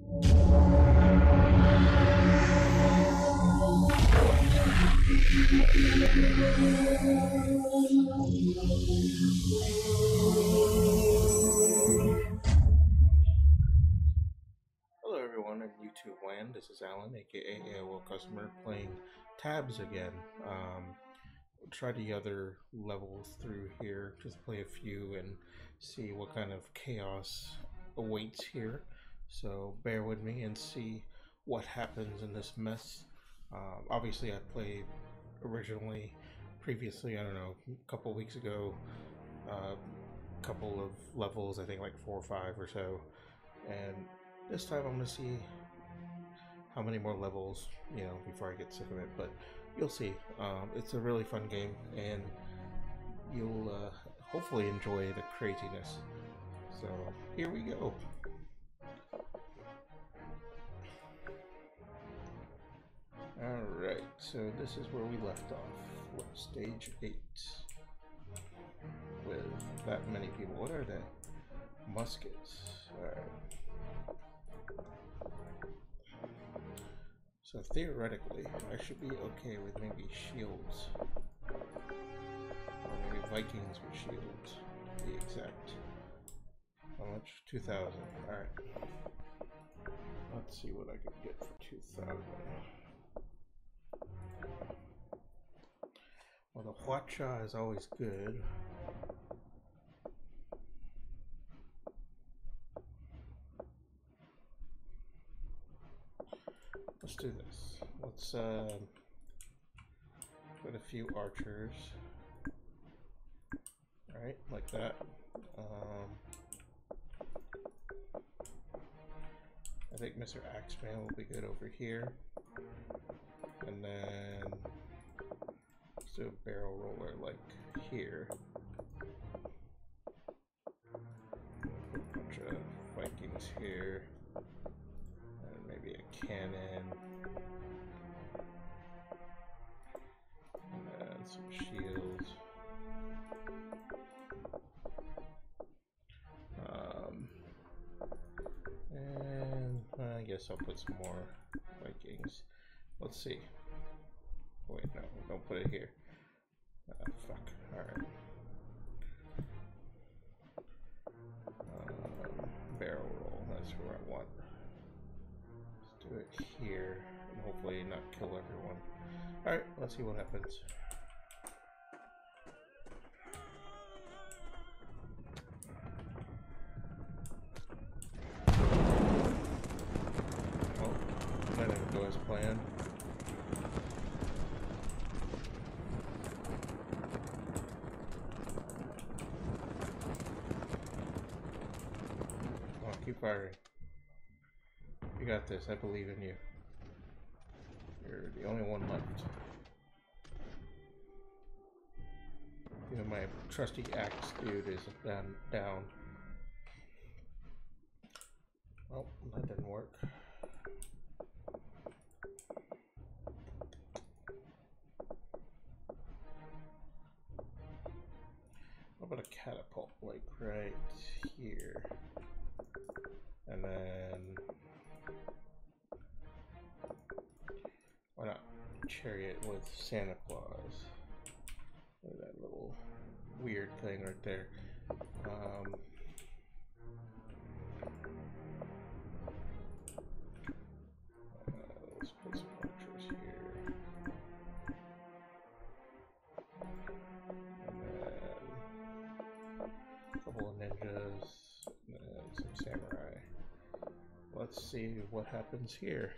Hello everyone in YouTube land, this is Alan, aka AOL customer, playing tabs again. Try the other levels through here, just play a few and see what kind of chaos awaits here. So bear with me and see what happens in this mess. Obviously I played previously, I don't know, a couple weeks ago, a couple of levels, I think like 4 or 5 or so, and this time I'm gonna see how many more levels, before I get sick of it. But you'll see. It's a really fun game, and you'll hopefully enjoy the craziness. So here we go. Alright, so this is where we left off. What, stage 8. With that many people. What are they? Muskets. Alright. So theoretically, I should be okay with maybe shields. Or maybe Vikings with shields, to be exact. How much? 2,000. Alright. Let's see what I can get for 2,000. Well, the Huacha is always good. Let's do this. Let's put a few archers. Alright, like that. I think Mr. Axeman will be good over here. And then let's do a barrel roller like here. Put a bunch of Vikings here. And maybe a cannon. And then some shields. And I guess I'll put some more Vikings. Let's see. Wait, no, don't put it here. Fuck. Alright. Barrel roll, that's where I want. Let's do it here, and hopefully not kill everyone. Alright, let's see what happens. Oh, that didn't go as planned. Keep firing. You got this. I believe in you. You're the only one left. My trusty axe dude is down. Oh, that didn't work. How about a catapult, like right here? And then why not chariot with Santa Claus? Look at that little weird thing right there. Let's put some archers here. And then a couple of ninjas and some samurai. Let's see what happens here.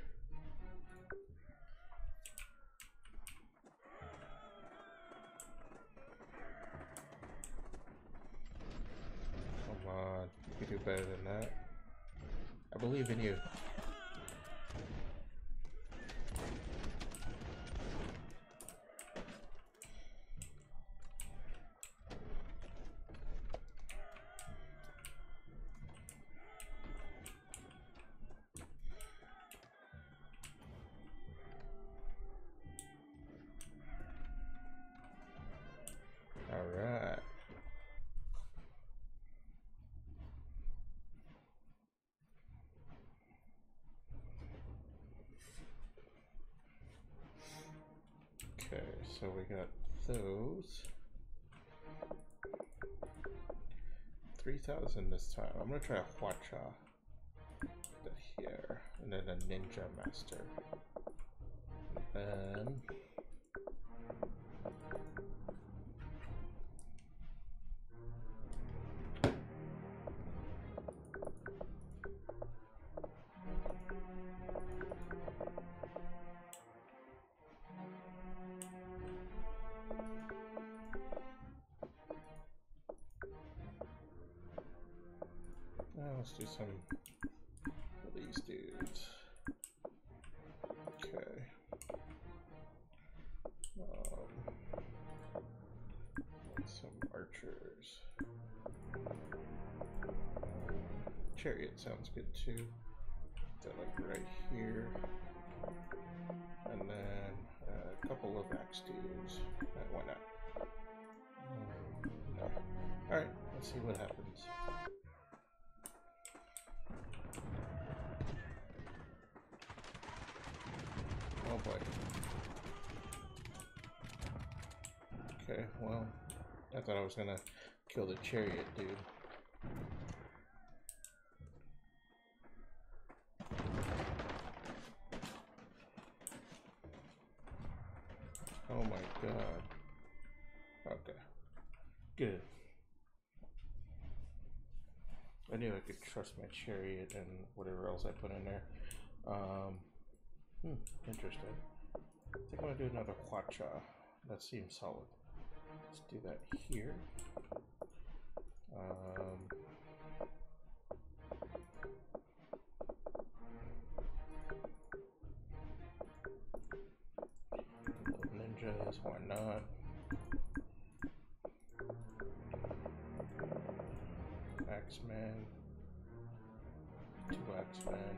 Come on, you can do better than that. I believe in you. Alright. so we got those. 3,000 this time. I'm gonna try a Hwacha here, and then a Ninja Master. And then let's do some of these dudes. Okay. Some archers. Chariot sounds good too. That like right here. And then a couple of axe dudes. Why not? No. Alright, let's see what happens. Oh boy. Okay, well, I thought I was gonna kill the chariot dude. Oh my god. Okay. Good. I knew I could trust my chariot and whatever else I put in there. Interesting. I think I'm gonna do another Hwacha. That seems solid. Let's do that here. Ninjas, why not? Axeman. 2 Axeman.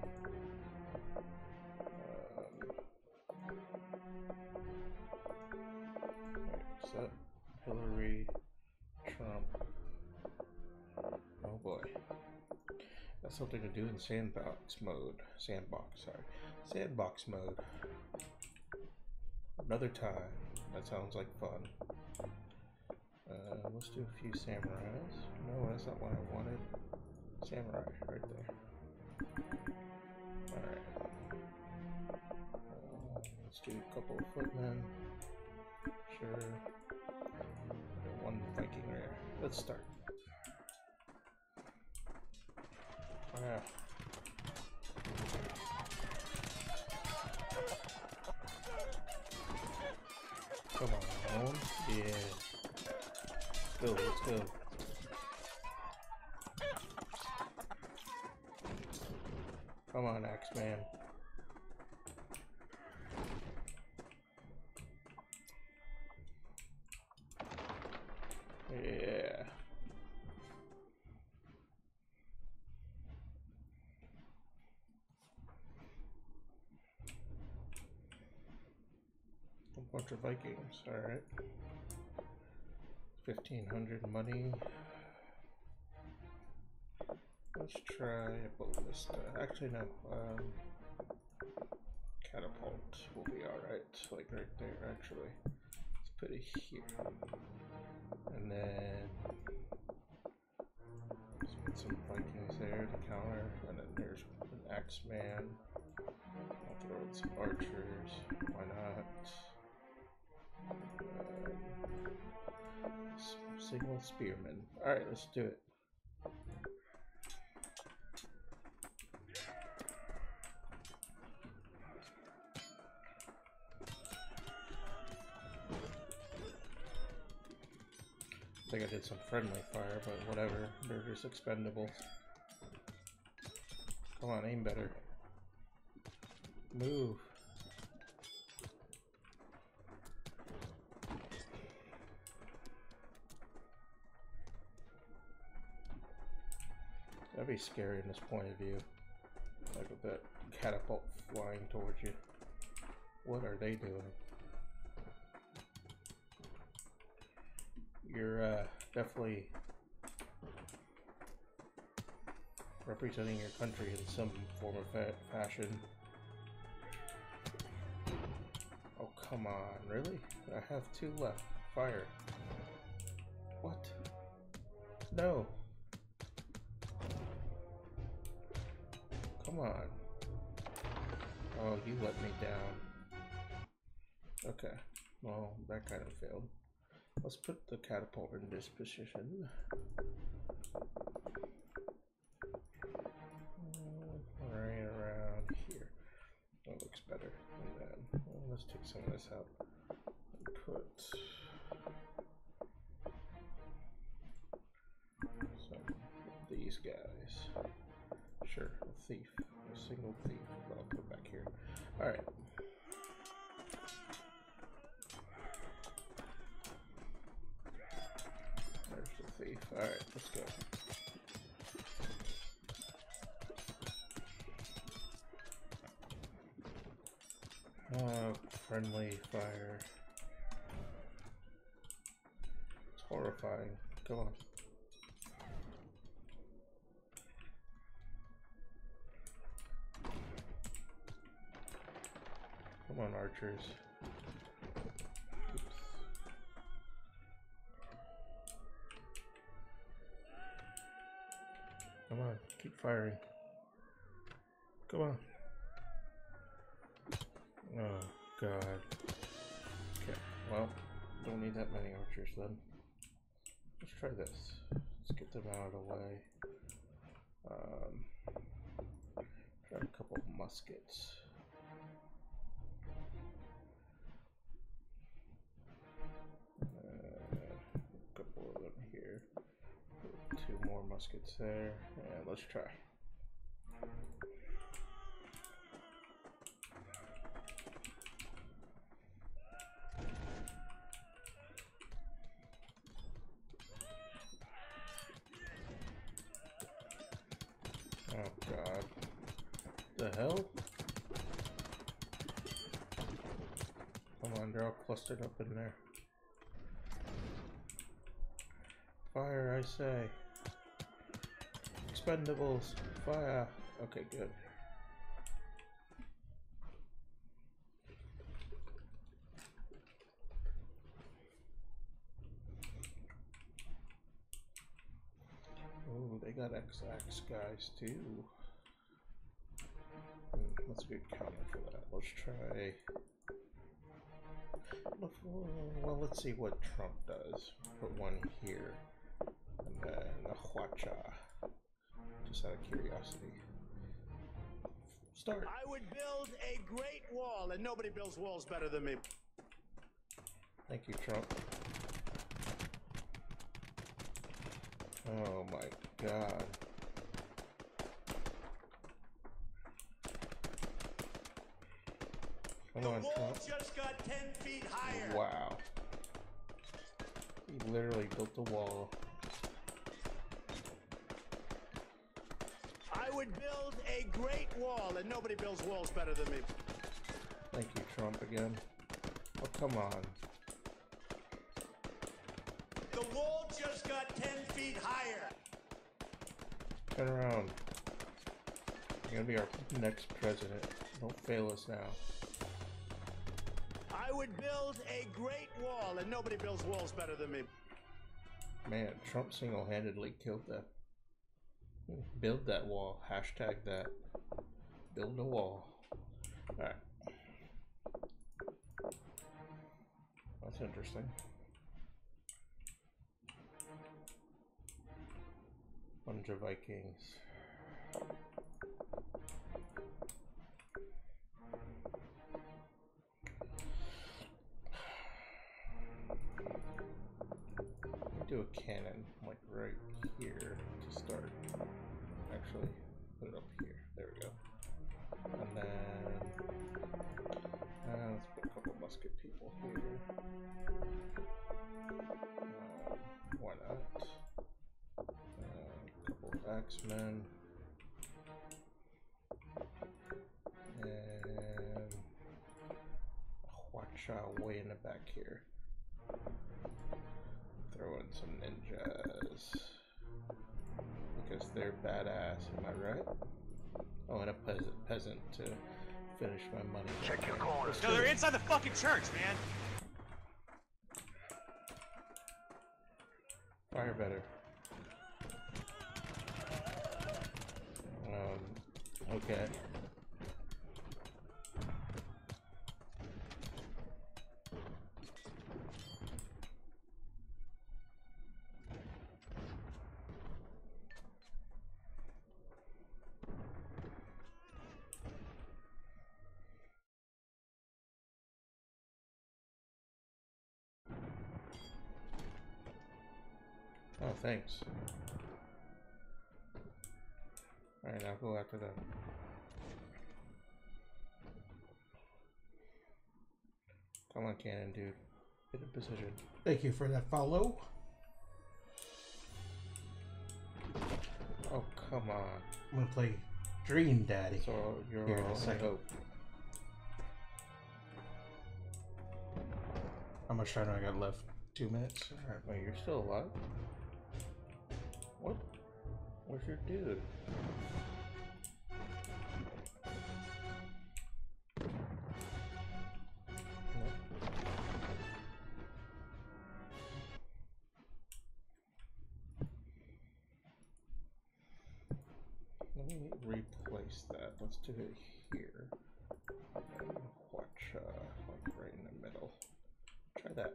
Set Hillary, Trump. Oh boy. That's something to do in sandbox mode. Sandbox mode. Another time. That sounds like fun. Let's do a few samurais. No, that's not what I wanted. Samurai, right there. Alright. Let's do a couple of footmen. Sure. 1 Viking rare. Let's start. Ah. Come on. Yeah. Let's go. Come on, Axeman. Yeah. A bunch of Vikings, alright. 1,500 money. Let's try a ballista. Actually, no. Catapult will be alright. Like right there, actually. Let's put it here. And then let's put some Vikings there to counter. And then there's an Axeman. I'll throw in some archers. Why not? Single spearman. Alright, let's do it. I think I did some friendly fire, but whatever. They're just expendable. Come on, aim better. Move. That'd be scary in this point of view. Like with that catapult flying towards you. What are they doing? You're definitely representing your country in some form of fashion. Oh, come on, really? I have 2 left. Fire. What? No. Come on. Oh, you let me down. Okay. Well, that kind of failed. Let's put the catapult in this position. Right around here. That looks better. And then let's take some of this out and put some of these guys. Sure, a thief. A single thief. I'll put back here. Alright. There's the thief. Alright, let's go. Friendly fire. It's horrifying. Come on. Come on, archers. Oops. Come on, keep firing. Come on. Oh, God. Okay, well, don't need that many archers then. Let's try this. Let's get them out of the way. Try a couple of muskets. A couple of them here. 2 more muskets there. And let's try. Oh God. The hell? Come on, they're all clustered up in there. Fire, I say. Expendables, fire. Okay, good. Oh, they got XX guys too. That's a good counter for that. Let's try. Well, let's see what Trump does. Put one here, and then a Huacha. Just out of curiosity. Start. I would build a great wall, and nobody builds walls better than me. Thank you, Trump. Oh my God. Come on, Trump. The wall Trump. just got 10 feet higher. Wow. He literally built the wall. I would build a great wall, and nobody builds walls better than me. Thank you, Trump, again. Oh, come on. The wall just got 10 feet higher. Turn around. You're gonna be our next president. Don't fail us now. I would build a great wall, and nobody builds walls better than me. Man, Trump single-handedly killed that. Build that wall. Hashtag that. Build a wall. Alright. That's interesting. Bunch of Vikings. Do a cannon like right here to start. Actually, put it up here. There we go. And then let's put a couple musket people here. Why not? A couple of axemen. And a Huacha way in the back here. Throw in some ninjas because they're badass, am I right? Oh, and a peasant to finish my money. Check your corners. No, they're inside the fucking church, man. Fire better. Okay. Oh, thanks. Alright, now go after them. Come on, cannon, dude. Get in position. Thank you for that follow. Oh, come on. I'm gonna play Dream Daddy. So you're Here in a all second. hope. How much time do I got left? 2 minutes? Alright, wait, you're still alive? What? Where's your dude? Let me replace that. Let's do it here. And watch, like right in the middle. Try that.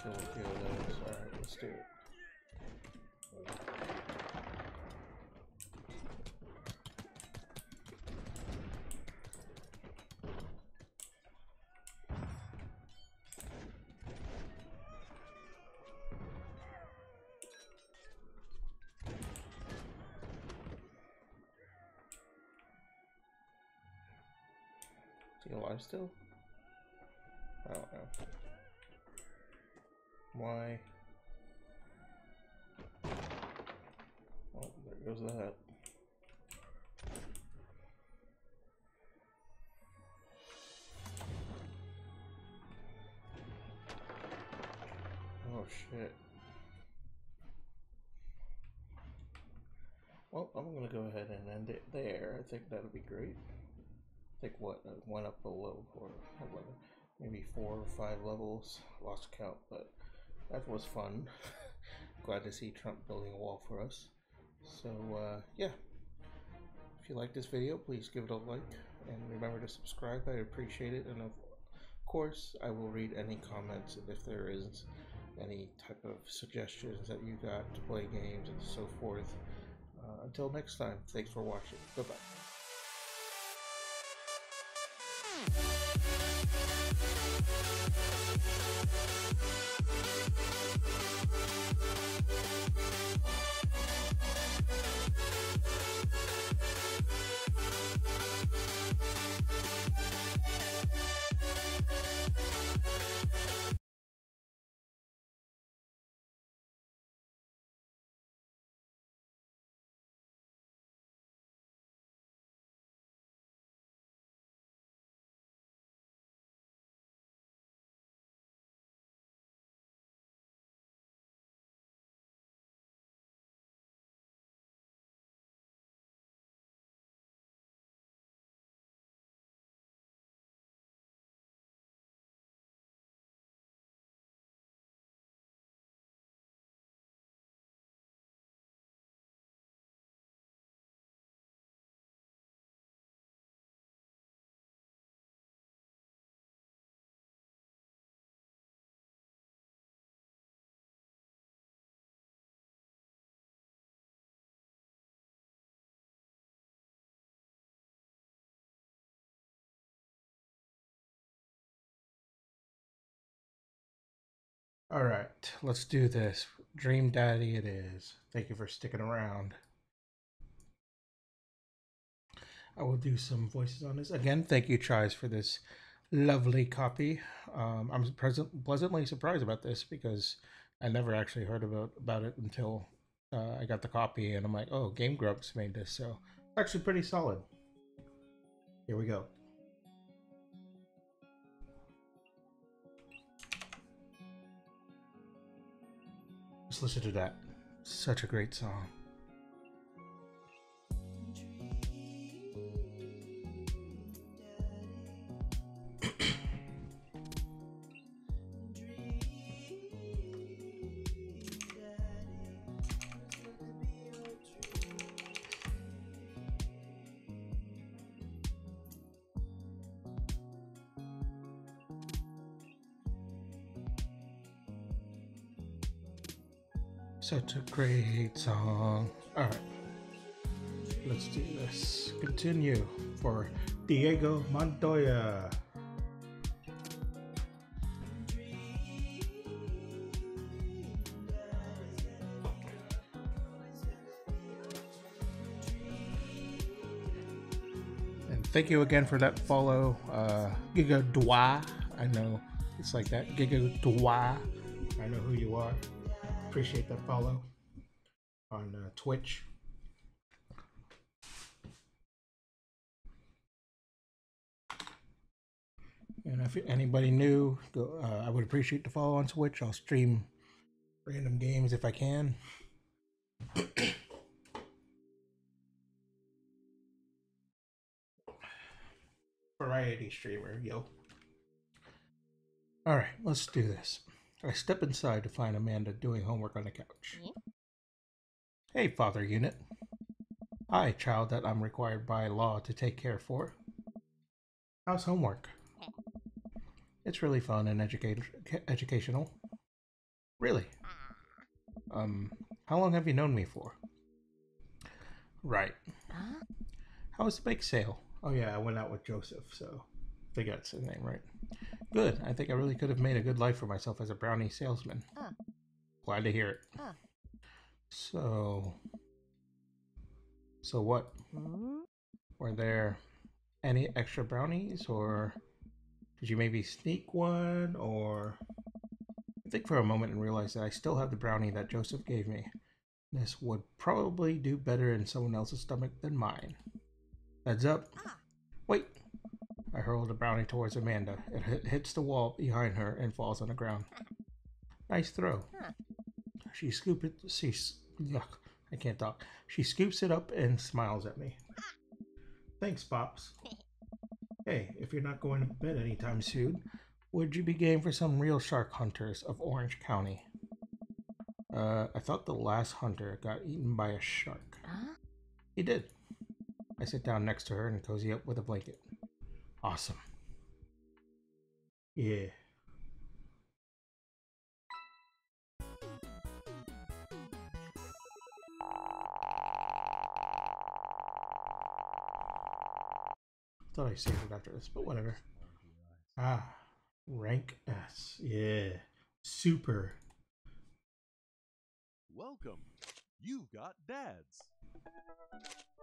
Kill a few of those. Alright, let's do it. Is he alive still? I don't know. Why? Oh, there goes that. Oh shit. Well, I'm gonna go ahead and end it there. I think that'll be great. I think what, one up below for 11, maybe 4 or 5 levels. Lost count, but that was fun. Glad to see Trump building a wall for us. So yeah, if you like this video, please give it a like and remember to subscribe. I appreciate it, and of course I will read any comments if there is any type of suggestions that you got to play games and so forth. Until next time, thanks for watching. Bye-bye. Alright, let's do this. Dream Daddy it is. Thank you for sticking around. I will do some voices on this. Again, thank you, Tries, for this lovely copy. I'm pleasantly surprised about this because I never actually heard about it until I got the copy, and I'm like, oh, Game Grumps made this, so actually pretty solid. Here we go. Just listen to that. Such a great song. such a great song. Alright, let's do this. Continue for Diego Montoya. And thank you again for that follow, Giga Dwa. I know it's like that. Giga Dwa. I know who you are. Appreciate that follow on Twitch. And if anybody new, I would appreciate the follow on Twitch. I'll stream random games if I can. Variety streamer, yo. Alright, let's do this. I step inside to find Amanda doing homework on the couch. Hey, Father Unit. Hi, child that I'm required by law to take care for. How's homework? It's really fun and educational. Really? How long have you known me for? Right. How was the bake sale? Oh yeah, I went out with Joseph, so I think that's his name, right? Good. I think I really could have made a good life for myself as a brownie salesman. Glad to hear it. So what? Were there any extra brownies, or did you maybe sneak one, or... I think for a moment and realized that I still have the brownie that Joseph gave me. This would probably do better in someone else's stomach than mine. Heads up. Wait! I hurl the brownie towards Amanda. It hits the wall behind her and falls on the ground. Nice throw. She scoops it. Yuck, I can't talk. She scoops it up and smiles at me. Thanks, Pops. Hey, if you're not going to bed anytime soon, would you be game for some real shark hunters of Orange County? I thought the last hunter got eaten by a shark. He did. I sit down next to her and cozy up with a blanket. Awesome. Yeah. Thought I saved it after this, but whatever. Ah, rank S. Yeah. Super. Welcome. You've got dads.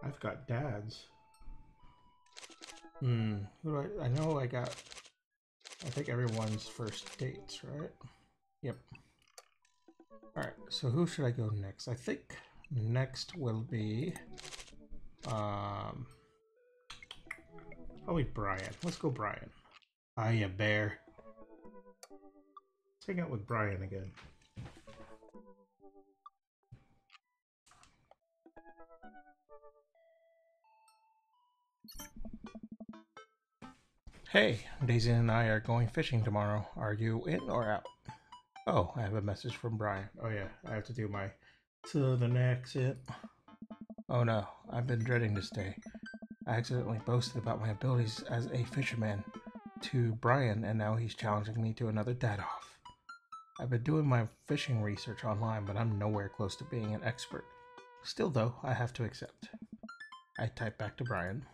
I've got dads. Who do I know I got, I think everyone's first dates, right? Yep. Alright, so who should I go next? I think next will be, probably Brian. Let's go Brian. Hiya, bear. Let's hang out with Brian again. Hey, Daisy and I are going fishing tomorrow. Are you in or out? Oh, I have a message from Brian. Oh yeah, I have to do my southern accent. Oh no, I've been dreading this day. I accidentally boasted about my abilities as a fisherman to Brian, and now he's challenging me to another dad-off. I've been doing my fishing research online, but I'm nowhere close to being an expert. Still though, I have to accept. I type back to Brian.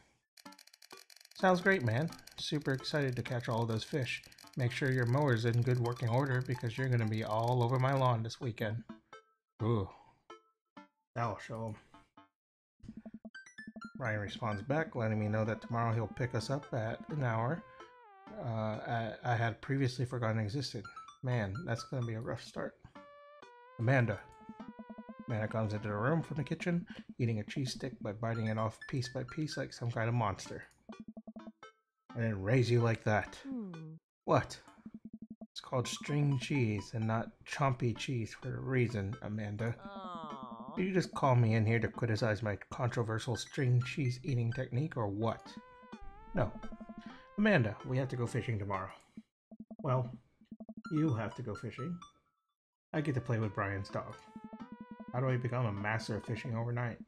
Sounds great, man. Super excited to catch all of those fish. Make sure your mower's in good working order because you're going to be all over my lawn this weekend. Ooh. That'll show him. Ryan responds back, letting me know that tomorrow he'll pick us up at an hour I had previously forgotten existed. Man, that's going to be a rough start. Amanda. Amanda comes into the room from the kitchen, eating a cheese stick by biting it off piece by piece like some kind of monster. I didn't raise you like that. What? It's called string cheese and not chompy cheese for a reason, Amanda. Did you just call me in here to criticize my controversial string cheese eating technique or what? No. Amanda, we have to go fishing tomorrow. Well, you have to go fishing. I get to play with Brian's dog. How do I become a master of fishing overnight?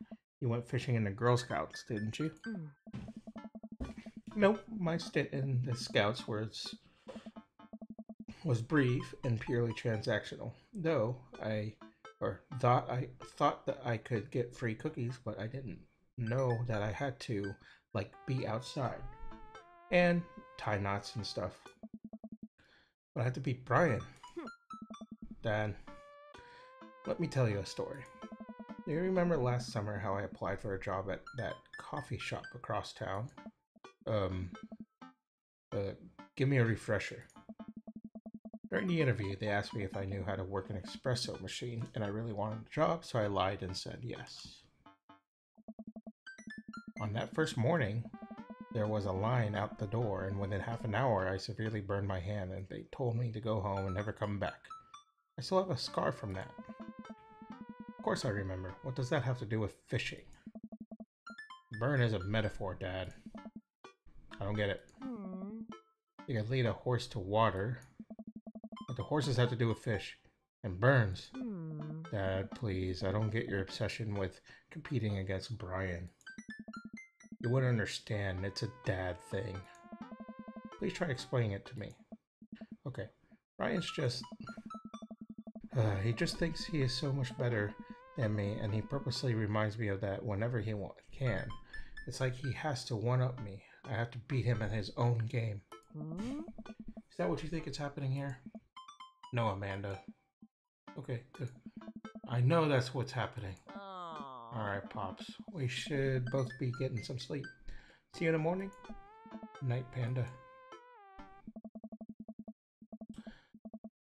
You went fishing in the Girl Scouts, didn't you? Nope, my stint in the Scouts was brief and purely transactional, though I or thought that I could get free cookies, but I didn't know that I had to like be outside and tie knots and stuff. But I had to beat Brian. Dad, let me tell you a story. Do you remember last summer how I applied for a job at that coffee shop across town? Um, uh, Give me a refresher. During the interview, they asked me if I knew how to work an espresso machine, and I really wanted the job, so I lied and said yes. On that first morning, there was a line out the door, and within half an hour, I severely burned my hand, and they told me to go home and never come back. I still have a scar from that. Of course I remember. What does that have to do with fishing? Burn is a metaphor, Dad. I don't get it. You can lead a horse to water, but the horses have to do with fish. And burns. Dad, please, I don't get your obsession with competing against Brian. You wouldn't understand. It's a dad thing. Please try explaining it to me. Okay, Brian's just... he just thinks he is so much better than me, and he purposely reminds me of that whenever he can. It's like he has to one-up me. I have to beat him at his own game. Is that what you think is happening here? No, Amanda. Okay, good. I know that's what's happening. Alright, Pops. We should both be getting some sleep. See you in the morning. Night, Panda.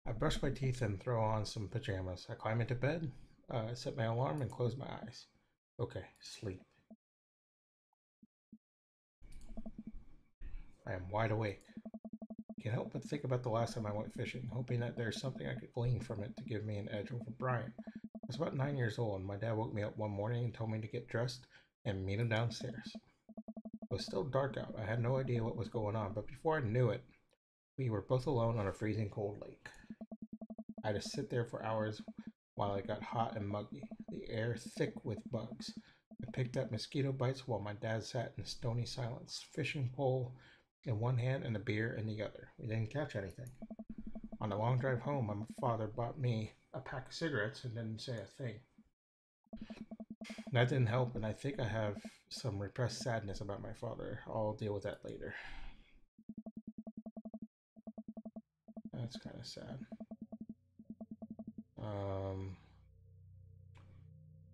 I brush my teeth and throw on some pajamas. I climb into bed, set my alarm, and close my eyes. Okay, sleep. I am wide awake. Can't help but think about the last time I went fishing, hoping that there's something I could glean from it to give me an edge over Brian. I was about 9 years old, and my dad woke me up one morning and told me to get dressed and meet him downstairs. It was still dark out. I had no idea what was going on, but before I knew it, we were both alone on a freezing cold lake. I had to sit there for hours while it got hot and muggy, the air thick with bugs. I picked up mosquito bites while my dad sat in stony silence, fishing pole in one hand and a beer in the other. We didn't catch anything. On the long drive home, my father bought me a pack of cigarettes and didn't say a thing. That didn't help, and I think I have some repressed sadness about my father. I'll deal with that later. That's kind of sad.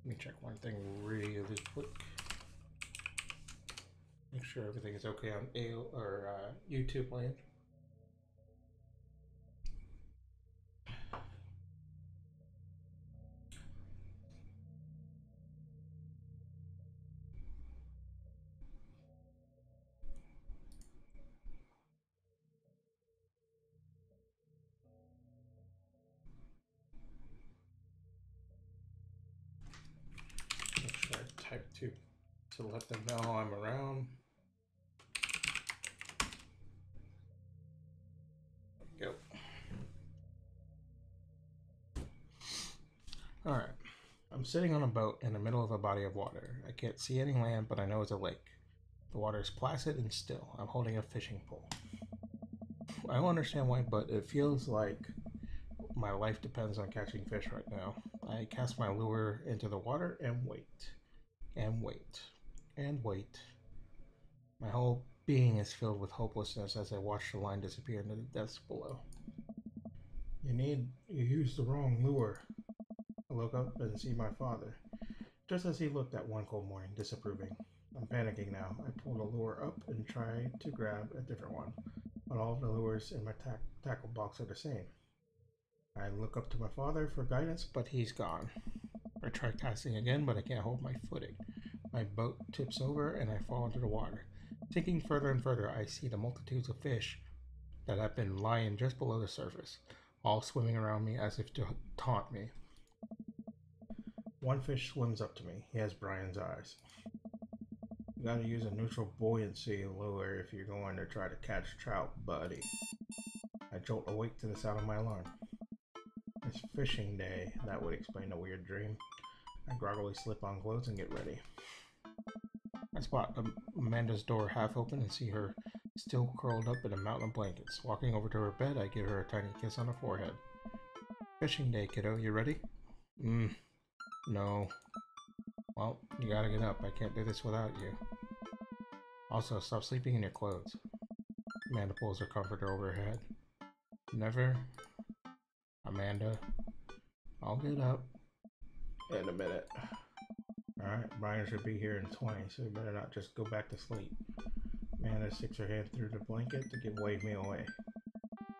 Let me check one thing really quick. Make sure everything is okay on AOL or YouTube land. Make sure I type to let them know I'm around. There we go. Alright. I'm sitting on a boat in the middle of a body of water. I can't see any land, but I know it's a lake. The water is placid and still. I'm holding a fishing pole. I don't understand why, but it feels like my life depends on catching fish right now. I cast my lure into the water and wait. And wait. And wait. My whole being is filled with hopelessness as I watch the line disappear into the depths below. You used the wrong lure. I look up and see my father, just as he looked that one cold morning, disapproving. I'm panicking now. I pull the lure up and try to grab a different one, but all of the lures in my tackle box are the same. I look up to my father for guidance, but he's gone. I try casting again, but I can't hold my footing. My boat tips over and I fall into the water. Sinking further and further, I see the multitudes of fish that have been lying just below the surface, all swimming around me as if to taunt me. One fish swims up to me. He has Brian's eyes. You gotta use a neutral buoyancy lure if you're going to try to catch trout, buddy. I jolt awake to the sound of my alarm. It's fishing day. That would explain the weird dream. I groggily slip on clothes and get ready. I spot Amanda's door half open and see her still curled up in a mountain of blankets. Walking over to her bed, I give her a tiny kiss on the forehead. Fishing day, kiddo. You ready? No. Well, you gotta get up. I can't do this without you. Also, stop sleeping in your clothes. Amanda pulls her comforter over her head. Never. Amanda. I'll get up. In a minute. Alright, Brian should be here in 20, so you better not just go back to sleep. Amanda sticks her hand through the blanket to wave me away.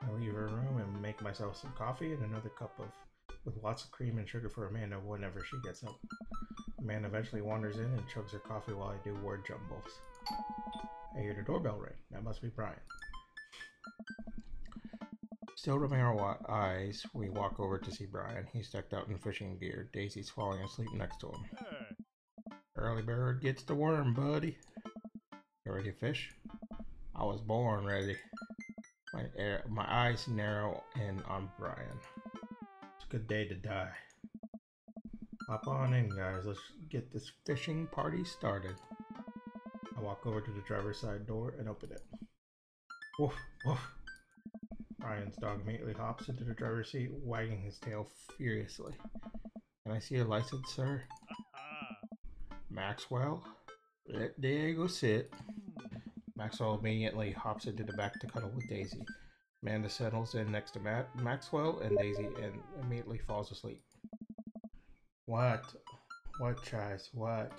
I leave her room and make myself some coffee and another cup with lots of cream and sugar for Amanda whenever she gets up. Amanda eventually wanders in and chugs her coffee while I do word jumbles. I hear the doorbell ring. That must be Brian. Still rubbing our eyes, we walk over to see Brian. He's decked out in fishing gear. Daisy's falling asleep next to him. Hey. Early bird gets the worm, buddy. You ready to fish? I was born ready. My eyes narrow in on Brian. It's a good day to die. Hop on in, guys. Let's get this fishing party started. I walk over to the driver's side door and open it. Woof, woof. Brian's dog immediately hops into the driver's seat, wagging his tail furiously. Can I see your license, sir? Maxwell? Let Diego sit. Maxwell immediately hops into the back to cuddle with Daisy. Amanda settles in next to Maxwell and Daisy and immediately falls asleep. What? What, Chaz? What?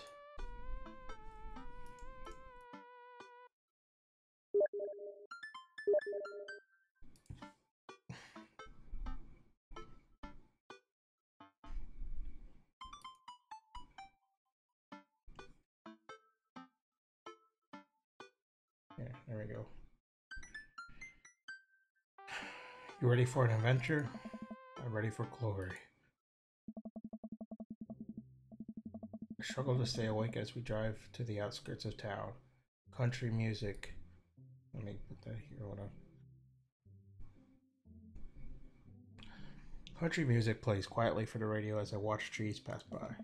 Yeah, there we go. You ready for an adventure? I'm ready for glory. I struggle to stay awake as we drive to the outskirts of town. Country music. Let me put that here. Hold on. Country music plays quietly for the radio as I watch trees pass by.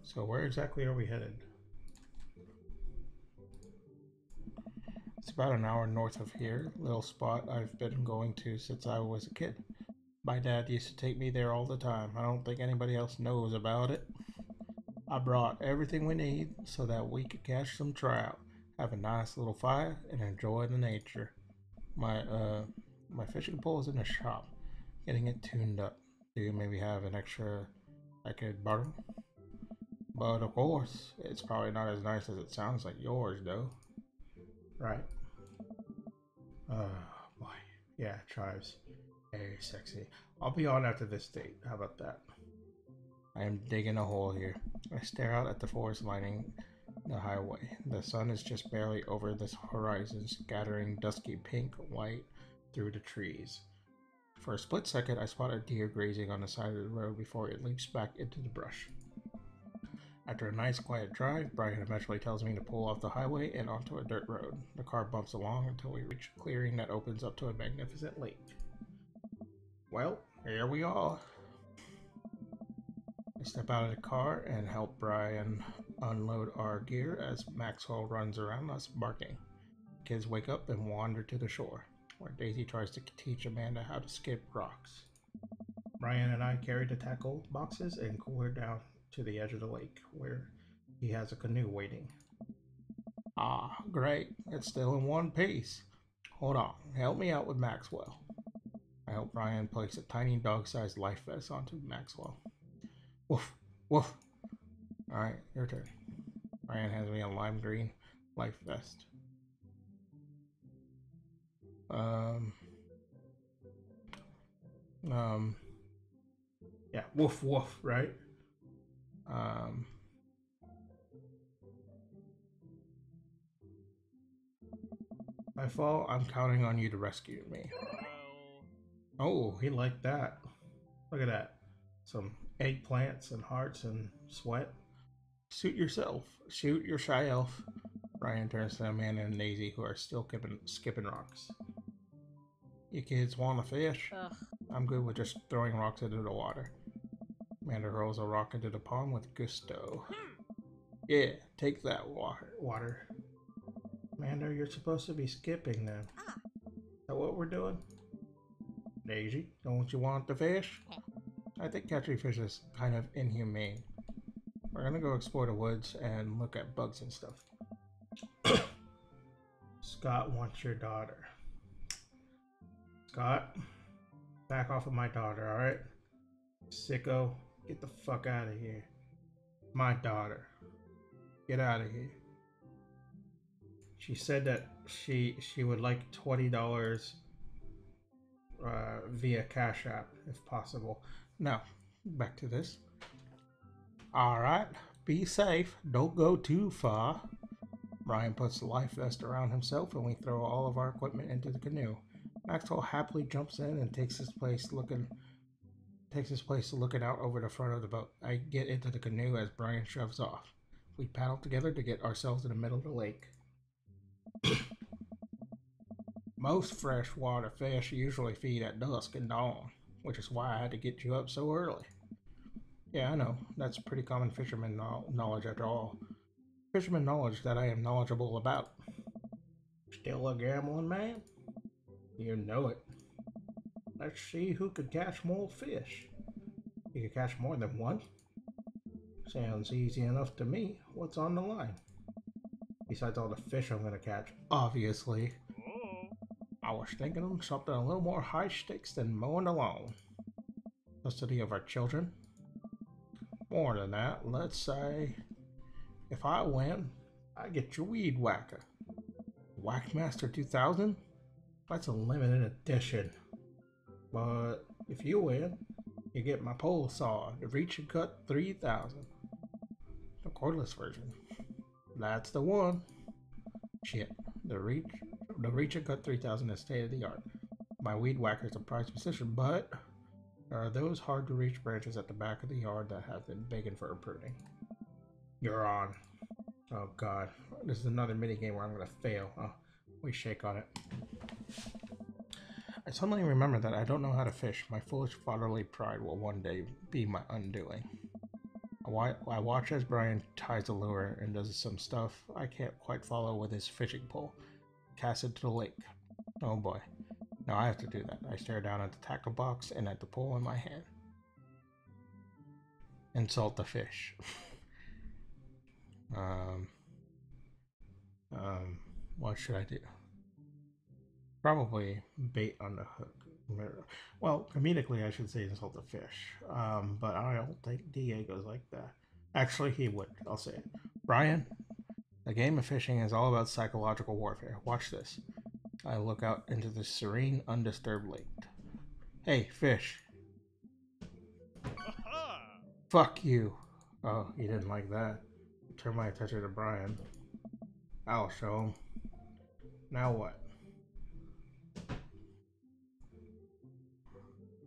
So where exactly are we headed? It's about an hour north of here, little spot I've been going to since I was a kid. My dad used to take me there all the time. I don't think anybody else knows about it. I brought everything we need so that we could catch some trout, have a nice little fire, and enjoy the nature. My fishing pole is in the shop, getting it tuned up. Do you maybe have an extra I could borrow? But of course, it's probably not as nice as it sounds like yours, though. Right. Oh boy. Yeah, chives. Very sexy. I'll be on after this date. How about that? I am digging a hole here. I stare out at the forest lining the highway. The sun is just barely over the horizon, scattering dusky pink light through the trees. For a split second, I spot a deer grazing on the side of the road before it leaps back into the brush. After a nice quiet drive, Brian eventually tells me to pull off the highway and onto a dirt road. The car bumps along until we reach a clearing that opens up to a magnificent lake. Well, here we are. I step out of the car and help Brian unload our gear as Maxwell runs around us barking. Kids wake up and wander to the shore, where Daisy tries to teach Amanda how to skip rocks. Brian and I carry the tackle boxes and cooler down to the edge of the lake, where he has a canoe waiting. Ah, great. It's still in one piece. Hold on. Help me out with Maxwell. I help Brian place a tiny dog-sized life vest onto Maxwell. Woof, woof. Alright, your turn. Brian hands me a lime green life vest. Yeah, woof, woof, right? If I fall, I'm counting on you to rescue me. Oh, he liked that. Look at that. Some eggplants and hearts and sweat. Suit yourself. Shoot your shy elf. Brian turns to Amanda and Daisy, who are still skipping rocks. You kids want to fish? Ugh. I'm good with just throwing rocks into the water. Amanda hurls a rock into the pond with gusto. Yeah, take that water. Amanda, you're supposed to be skipping then. Is that what we're doing? Daisy, don't you want the fish? I think catching fish is kind of inhumane. We're gonna go explore the woods and look at bugs and stuff. Scott wants your daughter. Scott, back off of my daughter, alright? Sicko, get the fuck out of here. My daughter. Get out of here. She said that she would like $20 via Cash App if possible. Now, back to this. Alright, be safe. Don't go too far. Brian puts the life vest around himself and we throw all of our equipment into the canoe. Maxwell happily jumps in and takes his place looking out over the front of the boat. I get into the canoe as Brian shoves off. We paddle together to get ourselves in the middle of the lake. Most freshwater fish usually feed at dusk and dawn, which is why I had to get you up so early. Yeah, I know. That's pretty common fisherman knowledge after all. Fisherman knowledge that I am knowledgeable about. Still a gambling man? You know it. Let's see who could catch more fish. You could catch more than one? Sounds easy enough to me. What's on the line? Besides all the fish I'm gonna catch, obviously. I was thinking of something a little more high stakes than mowing the lawn. Custody of our children? More than that, let's say if I win, I get your weed whacker. Whackmaster 2000? That's a limited edition. But if you win, you get my pole saw, the Reach and Cut 3000. The cordless version. That's the one. Shit, the Reach and Cut 3000 is state of the art. My weed whacker is a prized position, but there are those hard to reach branches at the back of the yard that have been begging for a pruning. You're on. Oh god, this is another minigame where I'm gonna fail. Oh, we shake on it. I suddenly remember that I don't know how to fish. My foolish fatherly pride will one day be my undoing. I watch as Brian ties a lure and does some stuff I can't quite follow with his fishing pole. Cast it to the lake. Oh boy. Now I have to do that. I stare down at the tackle box and at the pole in my hand. Insult the fish. What should I do? Probably bait on the hook. Well, comedically, I should say insult the fish. But I don't think Diego's like that. Actually, he would. I'll say it. Brian, the game of fishing is all about psychological warfare. Watch this. I look out into the serene, undisturbed lake. Hey, fish. Fuck you. Oh, he didn't like that. Turn my attention to Brian. I'll show him. Now what?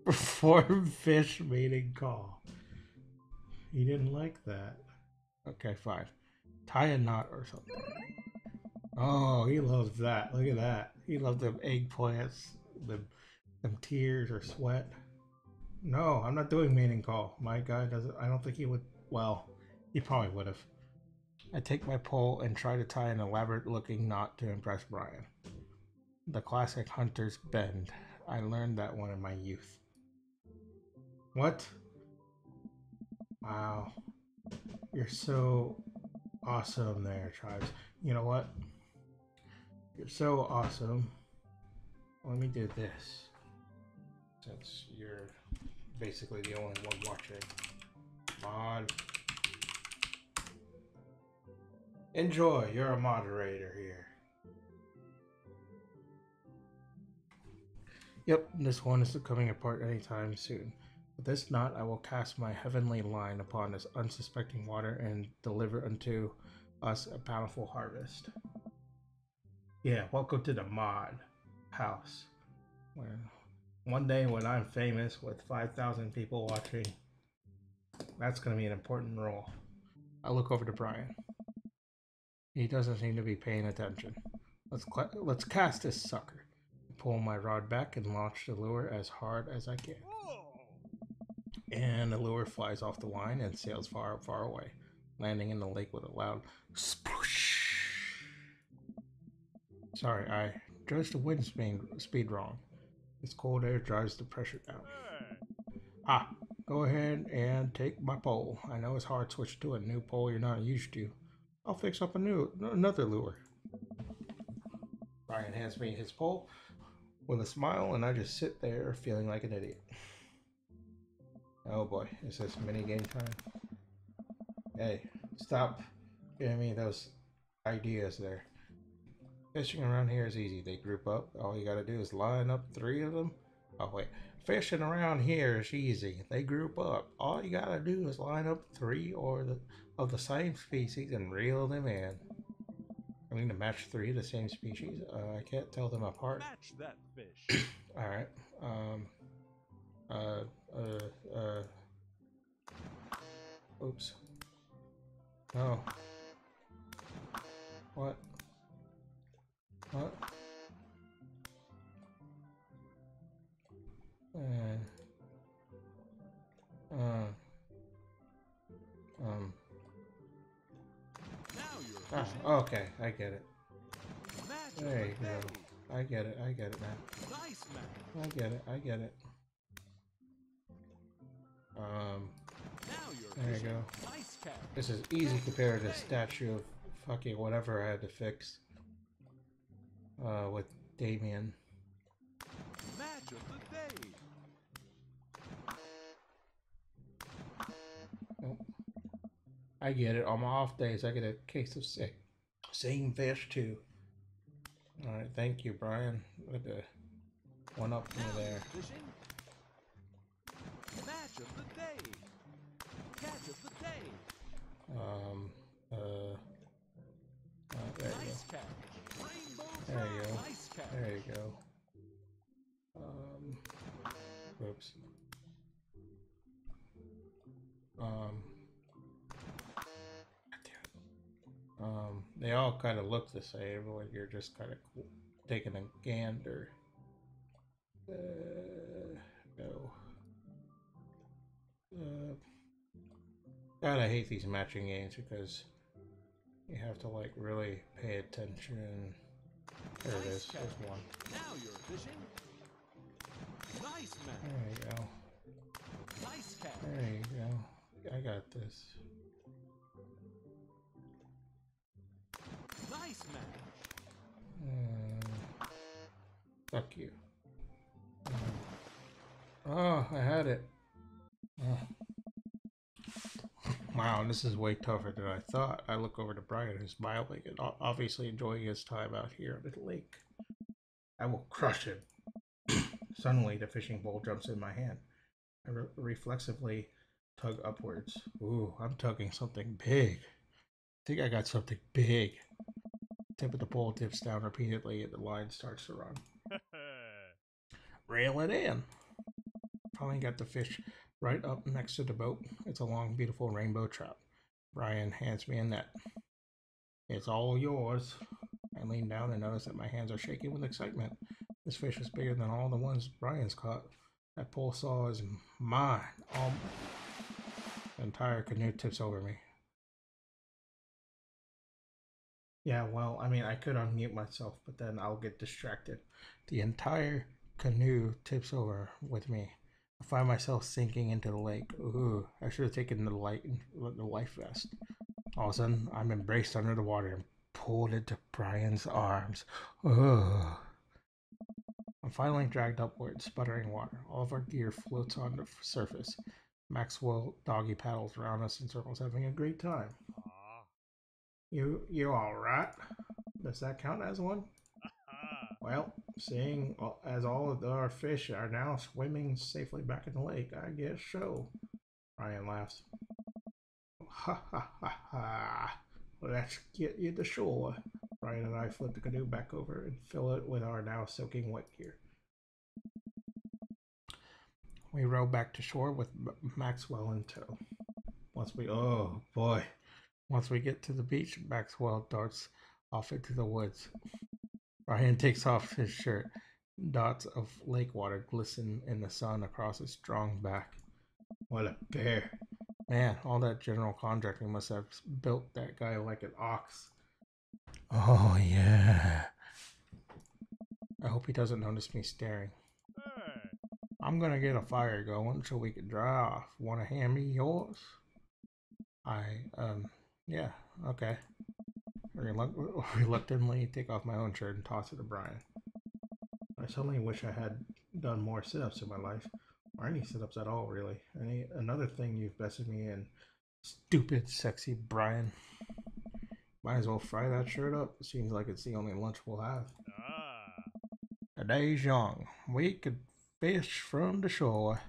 Perform fish mating call. He didn't like that. Okay, fine. Tie a knot or something. Oh, he loves that. Look at that. He loves them eggplants, them tears or sweat. No, I'm not doing mating call. My guy doesn't. I don't think he would. Well, he probably would have. I take my pole and try to tie an elaborate looking knot to impress Brian. The classic hunter's bend. I learned that one in my youth. What? Wow. You're so awesome there, Tribes. You know what? You're so awesome. Let me do this. Since you're basically the only one watching. Mod. Enjoy, you're a moderator here. Yep, this one is coming apart anytime soon. With this knot, I will cast my heavenly line upon this unsuspecting water and deliver unto us a bountiful harvest. Yeah, welcome to the mod house. Where one day when I'm famous with 5,000 people watching, that's going to be an important role. I look over to Brian. He doesn't seem to be paying attention. Let's cast this sucker. Pull my rod back and launch the lure as hard as I can. And the lure flies off the line and sails far, far away, landing in the lake with a loud sploosh. Sorry, I judged the wind speed wrong. This cold air drives the pressure down. Ah, go ahead and take my pole. I know it's hard switching to a new pole you're not used to. I'll fix up another lure. Brian hands me his pole with a smile, and I just sit there feeling like an idiot. Oh boy, is this mini game time? Hey, stop giving me those ideas there. Fishing around here is easy. They group up. All you gotta do is line up 3 of them. Oh wait, fishing around here is easy. They group up. All you gotta do is line up 3 of the same species and reel them in. I mean to match 3 of the same species. I can't tell them apart. Match that fish. All right. Oops. No. What? What? Now you're Okay, I get it. match There of you the go. day. I get it now. Nice match. I get it. Now you're There you fishing. go. Nice catch. This is easy compared to the statue of fucking whatever I had to fix. With Damien. Match of the day. I get it. On my off days, I get a case of same fish too. All right, thank you, Brian. With the one up me there. Fishing. Match of the day. Catch of the day. There you Nice catch. Rainbow There you trout. go. Nice catch. go. There you go. Oops. They all kind of look the same when you're just kind of taking a gander. No. God, I hate these matching games because you have to like really pay attention. There it is. There's one. Now you're fishing. Nice match. There you go. Nice catch. There you go. I got this. Nice match. Fuck you. Oh, I had it. Oh. Wow, this is way tougher than I thought. I look over to Brian, who's smiling and obviously enjoying his time out here at the lake. I will crush him. Suddenly, the fishing pole jumps in my hand. I reflexively tug upwards. Ooh, I'm tugging something big. I think I got something big. Tip of the pole dips down repeatedly and the line starts to run. Reel it in. Finally got the fish right up next to the boat. It's a long, beautiful rainbow trout. Brian hands me a net. It's all yours. I lean down and notice that my hands are shaking with excitement. This fish is bigger than all the ones Brian's caught. That pole saw is mine. The entire canoe tips over me. Yeah, well, I mean, I could unmute myself, but then I'll get distracted. The entire canoe tips over with me. I find myself sinking into the lake. Ooh, I should have taken the life vest. All of a sudden, I'm embraced under the water and pulled into Brian's arms. Ugh. I'm finally dragged upwards, sputtering water. All of our gear floats on the surface. Maxwell doggy paddles around us in circles, having a great time. You all right? Does that count as one? Well, seeing as all of our fish are now swimming safely back in the lake, I guess so. Ryan laughs. Ha ha ha ha. Let's get you to shore. Ryan and I flip the canoe back over and fill it with our now soaking wet gear. We row back to shore with Maxwell in tow. Oh boy. Once we get to the beach, Maxwell darts off into the woods. Ryan takes off his shirt. Dots of lake water glisten in the sun across his strong back. What a bear. Man, all that general contracting must have built that guy like an ox. Oh, yeah. I hope he doesn't notice me staring. Hey, I'm gonna get a fire going so we can dry off. Wanna hand me yours? Yeah, okay. Reluctantly take off my own shirt and toss it to Brian. I suddenly wish I had done more sit-ups in my life, or any sit-ups at all, really. Another thing you've bested me in, stupid, sexy Brian. Might as well fry that shirt up. Seems like it's the only lunch we'll have. The day's young. We could fish from the shore.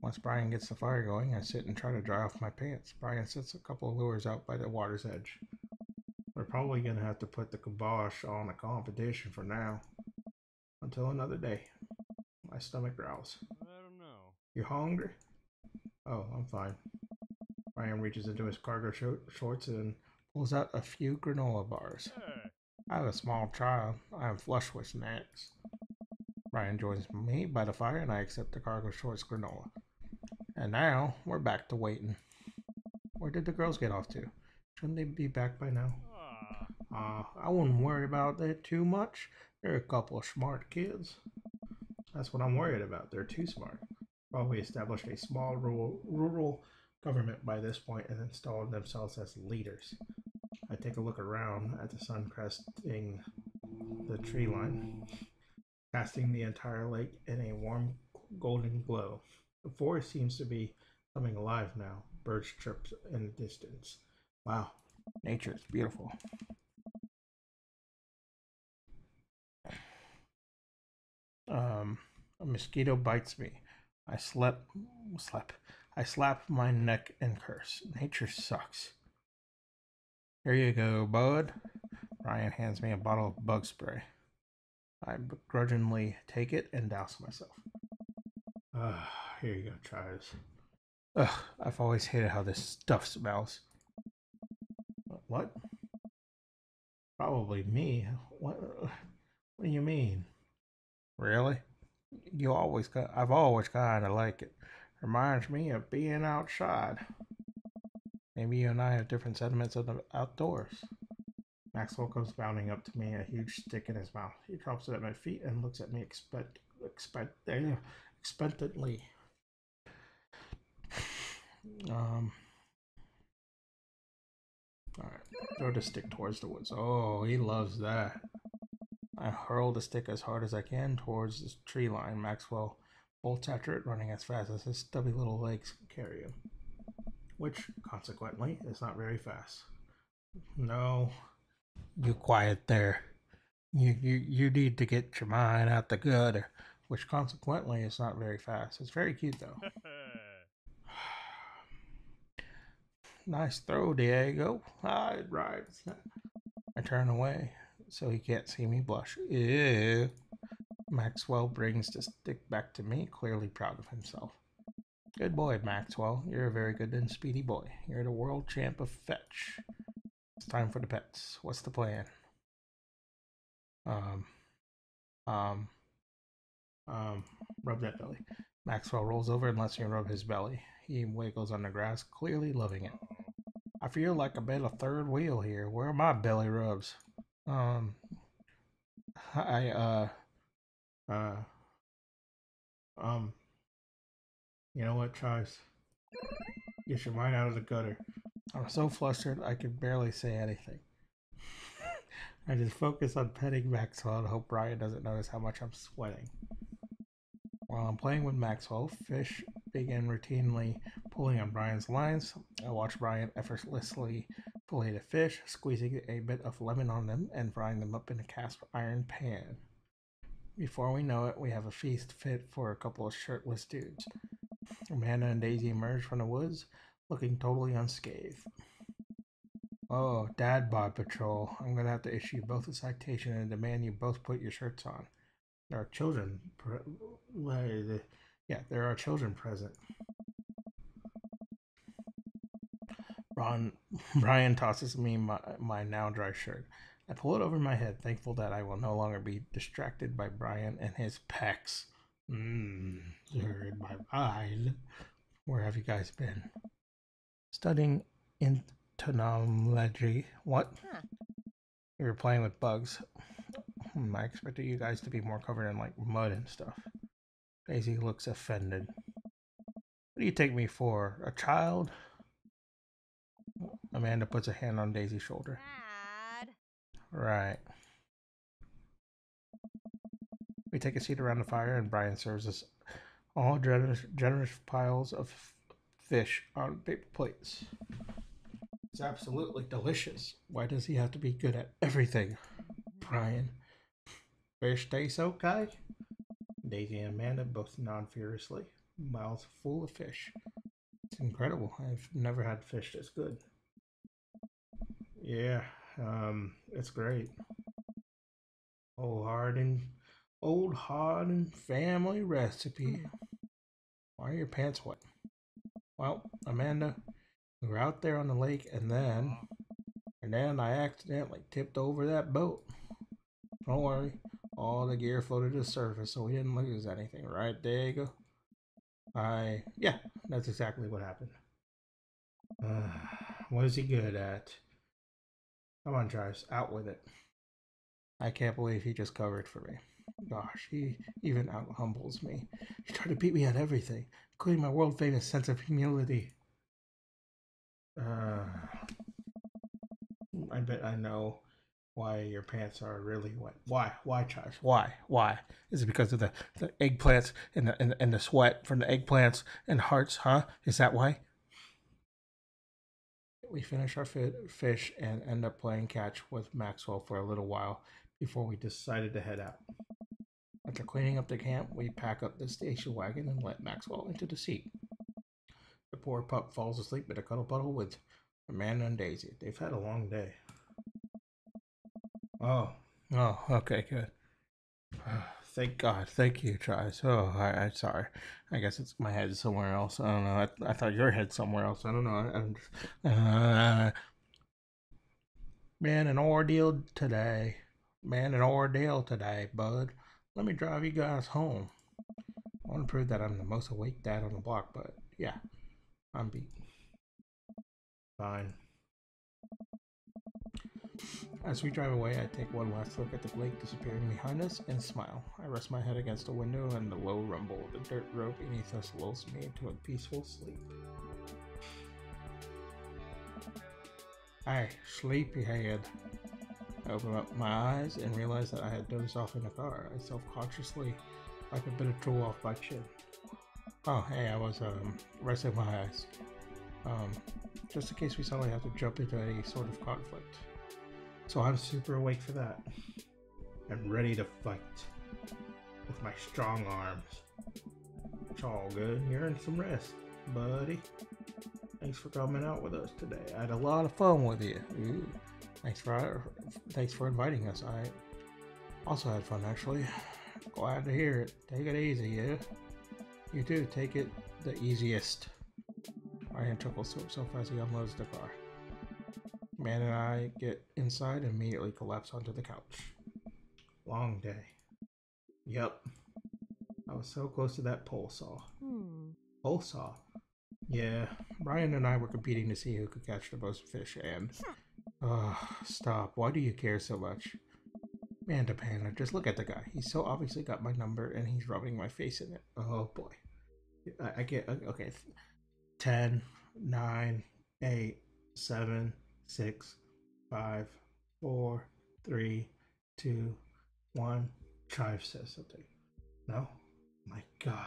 Once Brian gets the fire going, I sit and try to dry off my pants. Brian sets a couple of lures out by the water's edge. We're probably going to have to put the kibosh on a competition for now. Until another day. My stomach growls. I don't know. You hungry? Oh, I'm fine. Brian reaches into his cargo shorts and pulls out a few granola bars. Hey. I have a small child. I am flush with snacks. Brian joins me by the fire and I accept the cargo shorts granola. And now, we're back to waiting. Where did the girls get off to? Shouldn't they be back by now? I wouldn't worry about that too much. They're a couple of smart kids. That's what I'm worried about. They're too smart. Probably established a small rural government by this point and installed themselves as leaders. I take a look around at the sun cresting the tree line, casting the entire lake in a warm golden glow. The forest seems to be coming alive now. Birds chirp in the distance. Wow, nature is beautiful. A mosquito bites me. I slap my neck and curse. Nature sucks. Here you go, bud. Ryan hands me a bottle of bug spray. I begrudgingly take it and douse myself. Here you go, try this. Ugh, I've always hated how this stuff smells. What? Probably me. What do you mean? Really? I've always kind of liked it. Reminds me of being outside. Maybe you and I have different sentiments of the outdoors. Maxwell comes bounding up to me, a huge stick in his mouth. He drops it at my feet and looks at me expectantly. Alright, throw the stick towards the woods. Oh, he loves that. I hurl the stick as hard as I can towards the tree line. Maxwell bolts after it, running as fast as his stubby little legs can carry him. Which, consequently, is not very fast. No. You quiet there. You need to get your mind out the gutter. Which, consequently, is not very fast. It's very cute, though. Nice throw, Diego. It rides. I turn away so he can't see me blush. Ew. Maxwell brings the stick back to me, clearly proud of himself. Good boy, Maxwell. You're a very good and speedy boy. You're the world champ of fetch. It's time for the pets. What's the plan? Rub that belly. Maxwell rolls over and lets me rub his belly. He wiggles on the grass, clearly loving it. I feel like I'm at a third wheel here. Where are my belly rubs? You know what, Chives? Get your mind out of the gutter. I'm so flustered I could barely say anything. I just focus on petting Maxwell and hope Brian doesn't notice how much I'm sweating. While I'm playing with Maxwell, fish begin routinely pulling on Brian's lines. I watch Brian effortlessly fillet the fish, squeezing a bit of lemon on them and frying them up in a cast iron pan. Before we know it, we have a feast fit for a couple of shirtless dudes. Amanda and Daisy emerge from the woods, looking totally unscathed. Oh, Dad Bod Patrol. I'm gonna have to issue both a citation and demand you both put your shirts on. There are children. There are children present. Brian tosses me my now dry shirt. I pull it over my head, thankful that I will no longer be distracted by Brian and his pecs. You're in my mind. Where have you guys been? Studying entomology. What? We were playing with bugs. I expected you guys to be more covered in like mud and stuff. Daisy looks offended. What do you take me for? A child? Amanda puts a hand on Daisy's shoulder. Dad. Right. We take a seat around the fire, and Brian serves us all generous piles of fish on paper plates. It's absolutely delicious. Why does he have to be good at everything? Brian. Fish tastes okay? Daisy and Amanda both nod furiously, mouths full of fish. It's incredible. I've never had fish this good. Yeah, it's great. Old hardened family recipe. Why are your pants wet? Well, Amanda, we were out there on the lake, and then I accidentally tipped over that boat. Don't worry, all the gear floated to the surface, so we didn't lose anything, right, Diego? Yeah, that's exactly what happened. What is he good at? Come on, Travis, out with it. I can't believe he just covered for me. Gosh, he even out humbles me. He tried to beat me at everything, including my world famous sense of humility. I bet I know why your pants are really wet. Why, Travis? Why? Is it because of the eggplants and the sweat from the eggplants and hearts? Huh? Is that why? We finish our fish and end up playing catch with Maxwell for a little while before we decided to head out. After cleaning up the camp, we pack up the station wagon and let Maxwell into the seat. The poor pup falls asleep in a cuddle puddle with Amanda and Daisy. They've had a long day. Oh, okay, good. Thank God. Thank you, Travis. Oh, I'm sorry. I guess it's my head somewhere else. I don't know. I thought your head somewhere else. I don't know. Man, an ordeal today. Bud. Let me drive you guys home. I want to prove that I'm the most awake dad on the block, but yeah, I'm beat. Fine. As we drive away, I take one last look at the lake disappearing behind us and smile. I rest my head against the window, and the low rumble of the dirt road beneath us lulls me into a peaceful sleep. Hey, sleepyhead. I open up my eyes and realize that I had dozed off in the car. I self-consciously wipe a bit of drool off my chin. Oh, hey, I was resting my eyes. Just in case we suddenly have to jump into any sort of conflict. So I'm super awake for that. I'm ready to fight with my strong arms. It's all good. You're in some rest, buddy. Thanks for coming out with us today. I had a lot of fun with you. Ooh. Thanks for inviting us. I also had fun, actually. Glad to hear it. Take it easy, yeah? You too. Take it the easiest. Ryan chuckles to himself as he unloads the car. Man and I get inside and immediately collapse onto the couch. Long day. Yep. I was so close to that pole saw. Pole saw? Yeah. Brian and I were competing to see who could catch the most fish, and... stop. Why do you care so much? Man, Panda, just look at the guy. He's so obviously got my number, and he's rubbing my face in it. Oh, boy. I get... Okay. 10, 9, 8, 7, 6, 5, 4, 3, 2, 1. Chive says something. No? My God.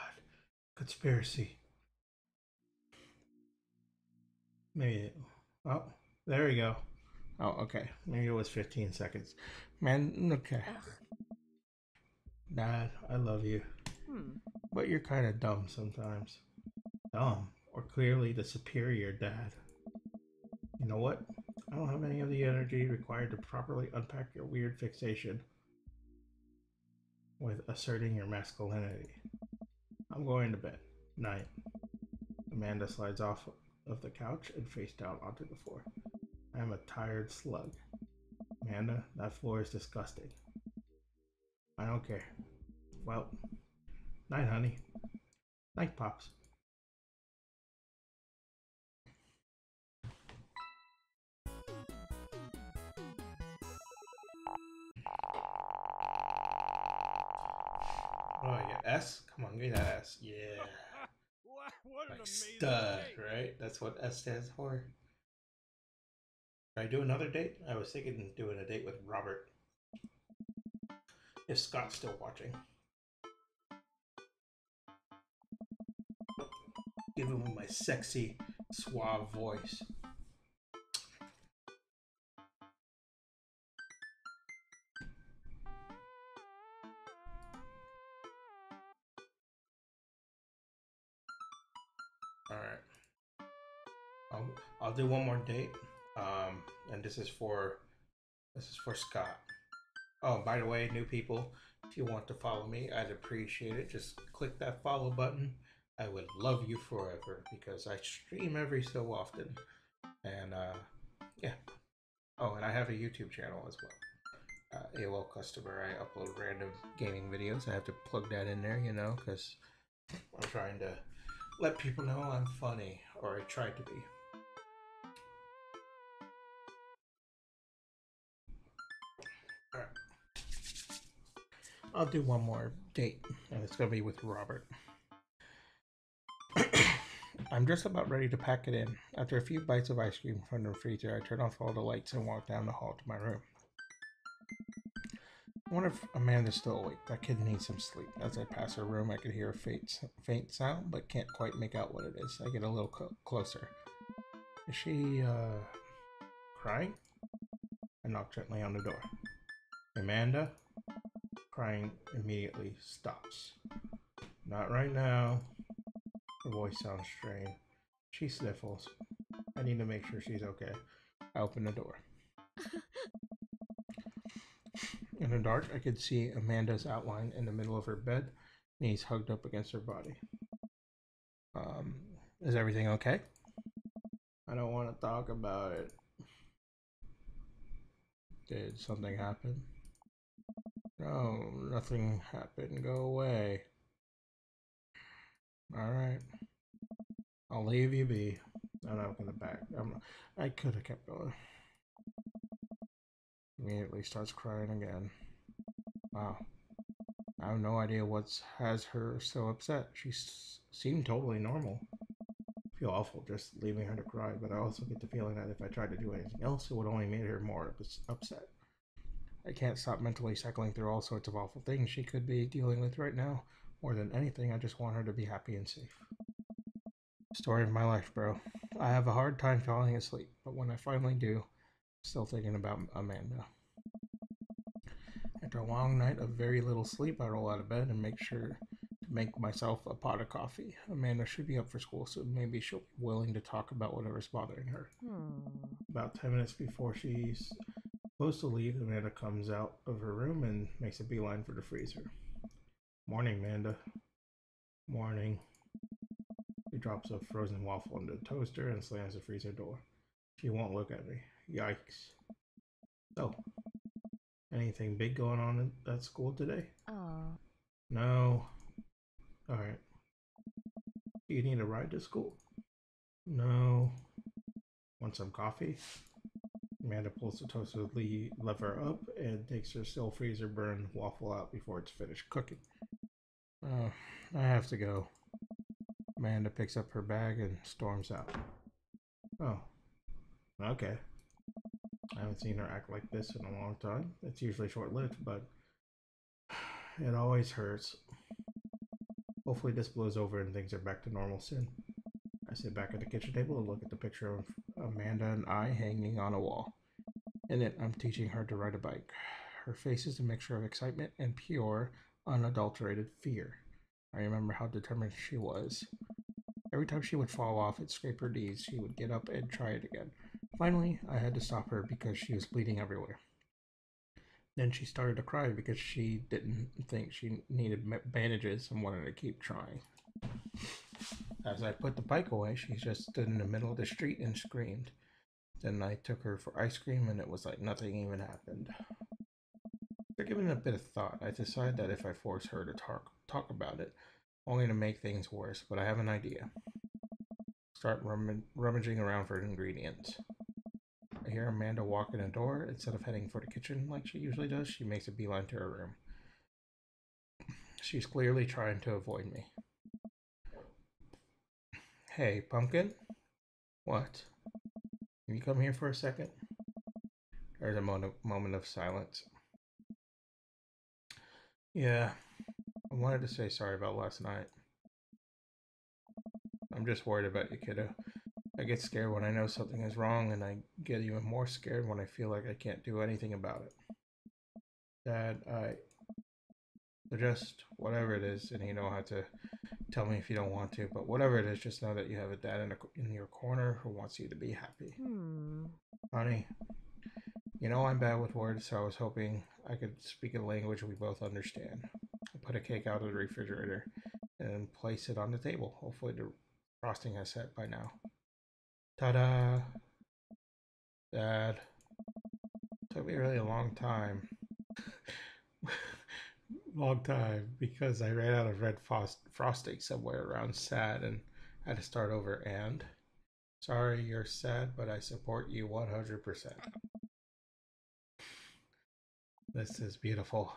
Conspiracy. Maybe. Oh, there we go. Oh, okay. Maybe it was 15 seconds. Man, okay. Dad, I love you. But you're kind of dumb sometimes. Dumb. Or clearly the superior dad. You know what? I don't have any of the energy required to properly unpack your weird fixation with asserting your masculinity. I'm going to bed. Night. Amanda slides off of the couch and face down onto the floor. I am a tired slug. Amanda, that floor is disgusting. I don't care. Well, night, honey. Night, Pops. Oh yeah, S? Come on, give me that S. Yeah. What an Like amazing stud, day. right? That's what S stands for. Should I do another date? I was thinking of doing a date with Robert. If Scott's still watching. Give him my sexy, suave voice. All right. I'll do one more date. And this is for Scott. Oh, by the way, new people, if you want to follow me, I'd appreciate it. Just click that follow button. I would love you forever because I stream every so often. And yeah. Oh, and I have a YouTube channel as well. AOL customer. I upload random gaming videos. I have to plug that in there, you know, because I'm trying to let people know I'm funny, or I try to be. All right. I'll do one more date, and it's going to be with Robert. I'm just about ready to pack it in. After a few bites of ice cream from the freezer, I turn off all the lights and walk down the hall to my room. I wonder if Amanda's still awake. That kid needs some sleep. As I pass her room, I can hear a faint sound, but can't quite make out what it is. I get a little closer. Is she, crying? I knock gently on the door. Amanda? Crying immediately stops. Not right now. Her voice sounds strained. She sniffles. I need to make sure she's okay. I open the door. In the dark, I could see Amanda's outline in the middle of her bed, knees hugged up against her body. Is everything okay? I don't want to talk about it. Did something happen? No, nothing happened. Go away. Alright. I'll leave you be. I'm not gonna back. I could have kept going. Immediately starts crying again. Wow. I have no idea what has her so upset. She seemed totally normal. I feel awful just leaving her to cry, but I also get the feeling that if I tried to do anything else, it would only make her more upset. I can't stop mentally cycling through all sorts of awful things she could be dealing with right now. More than anything, I just want her to be happy and safe. Story of my life, bro. I have a hard time falling asleep, but when I finally do, I'm still thinking about Amanda. After a long night of very little sleep, I roll out of bed and make sure to make myself a pot of coffee. Amanda should be up for school, so maybe she'll be willing to talk about whatever's bothering her. About 10 minutes before she's supposed to leave, Amanda comes out of her room and makes a beeline for the freezer. Morning, Amanda. Morning. She drops a frozen waffle into the toaster and slams the freezer door. She won't look at me. Yikes. So, anything big going on at school today? No. Alright. Do you need a ride to school? No. Want some coffee? Amanda pulls the toaster lever up and takes her still freezer burned waffle out before it's finished cooking. Oh, I have to go. Amanda picks up her bag and storms out. Oh. Okay. I haven't seen her act like this in a long time. It's usually short-lived, but it always hurts. Hopefully this blows over and things are back to normal soon. I sit back at the kitchen table and look at the picture of Amanda and I hanging on a wall. In it, I'm teaching her to ride a bike. Her face is a mixture of excitement and pure, unadulterated fear. I remember how determined she was. Every time she would fall off and scrape her knees, she would get up and try it again. Finally, I had to stop her because she was bleeding everywhere. Then she started to cry because she didn't think she needed bandages and wanted to keep trying. As I put the bike away, she just stood in the middle of the street and screamed. Then I took her for ice cream and it was like nothing even happened. After giving it a bit of thought, I decided that if I force her to talk about it, only to make things worse, but I have an idea. Start rummaging around for ingredients. I hear Amanda walk in the door. Instead of heading for the kitchen like she usually does, she makes a beeline to her room. She's clearly trying to avoid me. Hey, Pumpkin? What? Can you come here for a second? There's a moment of silence. Yeah, I wanted to say sorry about last night. I'm just worried about you, kiddo. I get scared when I know something is wrong, and I get even more scared when I feel like I can't do anything about it. Dad, just whatever it is, and you know how to tell me if you don't want to, but whatever it is, just know that you have a dad in your corner who wants you to be happy. Honey, you know I'm bad with words, so I was hoping I could speak a language we both understand. I put a cake out of the refrigerator and place it on the table. Hopefully the frosting has set by now. Ta-da! Dad. Took me really a long time. Long time, because I ran out of red frosting somewhere around sad and had to start over. And sorry you're sad, but I support you 100%. This is beautiful.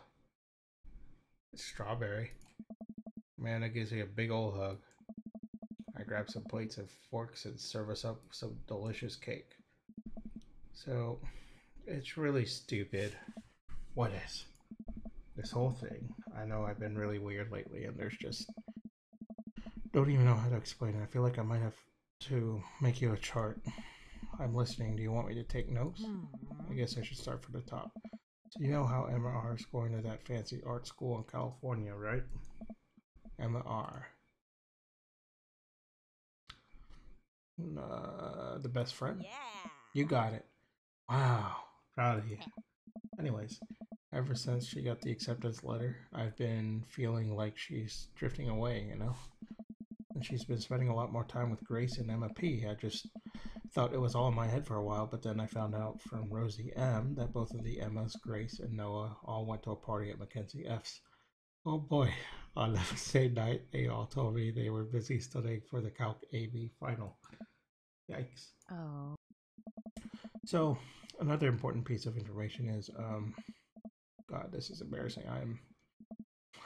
It's strawberry. Man, it gives me a big old hug. I grab some plates and forks and serve us up some delicious cake. So, it's really stupid. What is? This whole thing. I know I've been really weird lately, and there's just... Don't even know how to explain it. I feel like I might have to make you a chart. I'm listening. Do you want me to take notes? I guess I should start from the top. So you know how Emma R is going to that fancy art school in California, right? Emma R. The best friend? Yeah. You got it. Wow. Proud of you. Anyways, ever since she got the acceptance letter, I've been feeling like she's drifting away, you know? And she's been spending a lot more time with Grace and Emma P. I just thought it was all in my head for a while, but then I found out from Rosie M. that both of the Emmas, Grace and Noah, all went to a party at Mackenzie F's. Oh boy, on the same night, they all told me they were busy studying for the Calc AB final. Yikes. Oh. So, another important piece of information is, God, this is embarrassing.